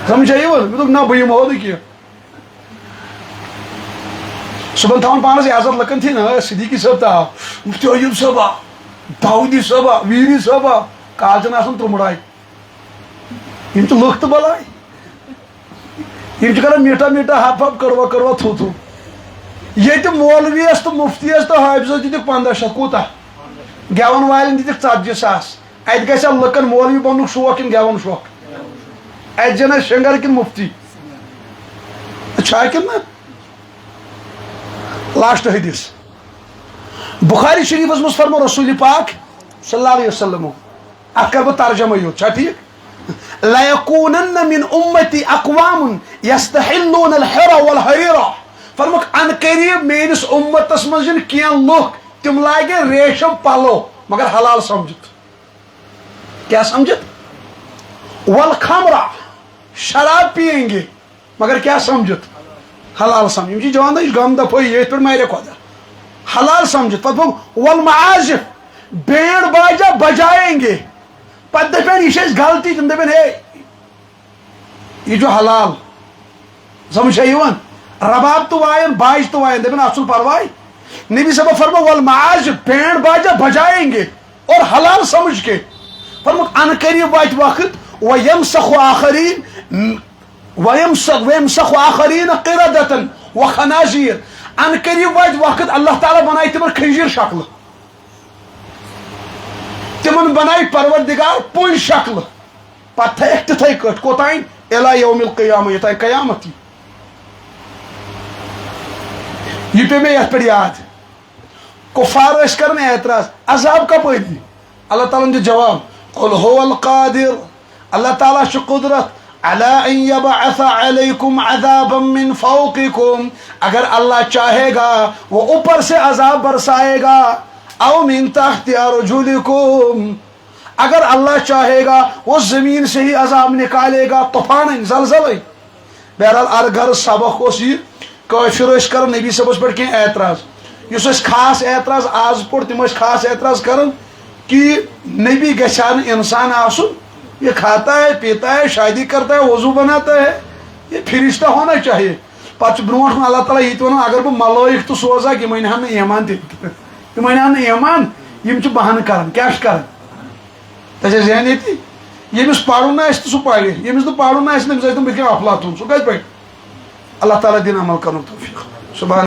سمجھ آیہِ مےٚ دوٚپ نہ بہٕ یِمہو نہٕ کینٛہہ صبحن تھاوان پانس عزت لُکن تھی نہ صدیٖقی صٲب تہِ آو مُفتی عیوٗب صٲب آو داوٗدی صٲب آو ویٖری صٲب آو کالچن آسان ترٛومڑاے یِم چھِ لُکھ تہٕ بلاے یِم چھِ کران میٖٹھا میٖٹھا ہپ ہپ کٔروا کٔروا تھوٗ تھوٗ ییٚتہِ مولوِیس تہٕ مُفتیس تہٕ حٲفظس دِتِکھ 1500 کوٗتاہ گٮ۪ون والٮ۪ن دِتِکھ 40,000 اَتہِ گژھِ ہا لُکن مولوی بننُک شوق کِنہٕ گٮ۪وُن شوق اَتہِ زینہ سِنگر کِنہٕ مُفتی چھا کِنہٕ نہ لاسٹ حدیث بخاری شریفس منٛز فرمو رسول پاک صلی اللہ علیہ وسلم اتھ کر بہٕ ترجمہ یوت چھا ٹھیٖک لَیَکوٗنَنَّ مِن اُمَّتِی اَقْوَامٌ یَسْتَحِلُّونَ الْحِرَّ وَالْحَرِیرَ فرموکھ ان قریٖب میٲنِس اُمتس منٛز یِن کینٛہہ لُکھ تِم لاگن ریشم پلو مگر حلال سمجھِتھ کیٛاہ سمجھِتھ وَالْخَمْرَ شراب پیئیں گے مگر کیٛاہ سمجھِتھ حلال سمجھ یِم چھِ جوان یہِ چھُ غم دفٲیی ییٚتھۍ پٮ۪ٹھ مارِ خۄدا حلال سمجھِتھ پتہٕ دوٚپُکھ وَالْمَعازِف بینڈ باجا بجائیں گے پتہٕ دپن یہِ چھِ اَسہِ غلطی تِم دپن ہے یہِ چھُ حلال سمجھ چھا یِوان رباب تہٕ وایَن باجہِ تہٕ وایَن دپن اَتھ چھُنہٕ پرواے نبی صاحب فرمو وَالْمَعازِف بینڈ باجا بجائیں گے اور حلال سمجھ کے فرموکھ ان قریٖب واتہِ وقت وَیَمسَخُ آخَریٖن وَیَمسَخُ آخَریٖن قِرَدَةً وَخَنَازِیٖر ان قریٖب واتہِ وقت اللہ تعالیٰ بنایہِ تِمن خنزیٖر شکلہٕ تِمن بنایہِ پروردگار پٔنٛزۍ شکلہٕ پتہٕ تھایکھ تِتھٕے کٲٹھۍ کوٚتانۍ اِلی یومِ القیامہ یوٚتانۍ قیامت یی یہِ پیٚو مےٚ یتھ پٮ۪ٹھ یاد کُفار ٲسۍ کران اعتراض عذاب کپٲرۍ یی اللہ تعالیٰ ہن دیُت جواب قُل هُوَ القادر اللہ تعالیٰ چھُ قُدرت علی ان یبعث علیکم عذابا من فوقکم اگر اللہ چاہے گا وہ اوپر سے عذاب برسائے گا او من تحت ارجلکم اگر اللہ چاہے گا وہ زمین سے ہی عذاب نکالے گا طوفان زلزلے بہرحال ارغر سبق اوس یہ کٲشر ٲسۍ کران نبی صٲبس پٮ۪ٹھ کینٛہہ اعتراض یُس أسۍ خاص اعتراض آز پوٚر تِم ٲسۍ خاص اعتراض کران کہ نبی گژھِ ہا نہٕ انسان آسُن یہ کھاتا ہے پیتا ہے شادی کرتا ہے وضو بناتا ہے یہ فرشتہ ہونا چاہیے پتہ برونٹھ کُن اللہ تعالیٰ یہ ونان اگر بہٕ ملٲیِک تہٕ سوزاکھ یِم انہن نہٕ ایمان تہِ یِم انہن نہٕ ایمان یِم چھِ بہانہٕ کران کیٛاہ چھِ کران تۄہہِ چھا ذہن ییٚتی ییٚمِس پرُن آسہِ تہٕ سُہ پرِ ییٚمِس نہٕ پرُن آسہِ تٔمِس آسہِ بہٕ کیٛاہ افلاطوٗن سُہ کتہِ پرِ اللہ تعالیٰ دِنۍ عمل کرنُک توفیٖق سبحان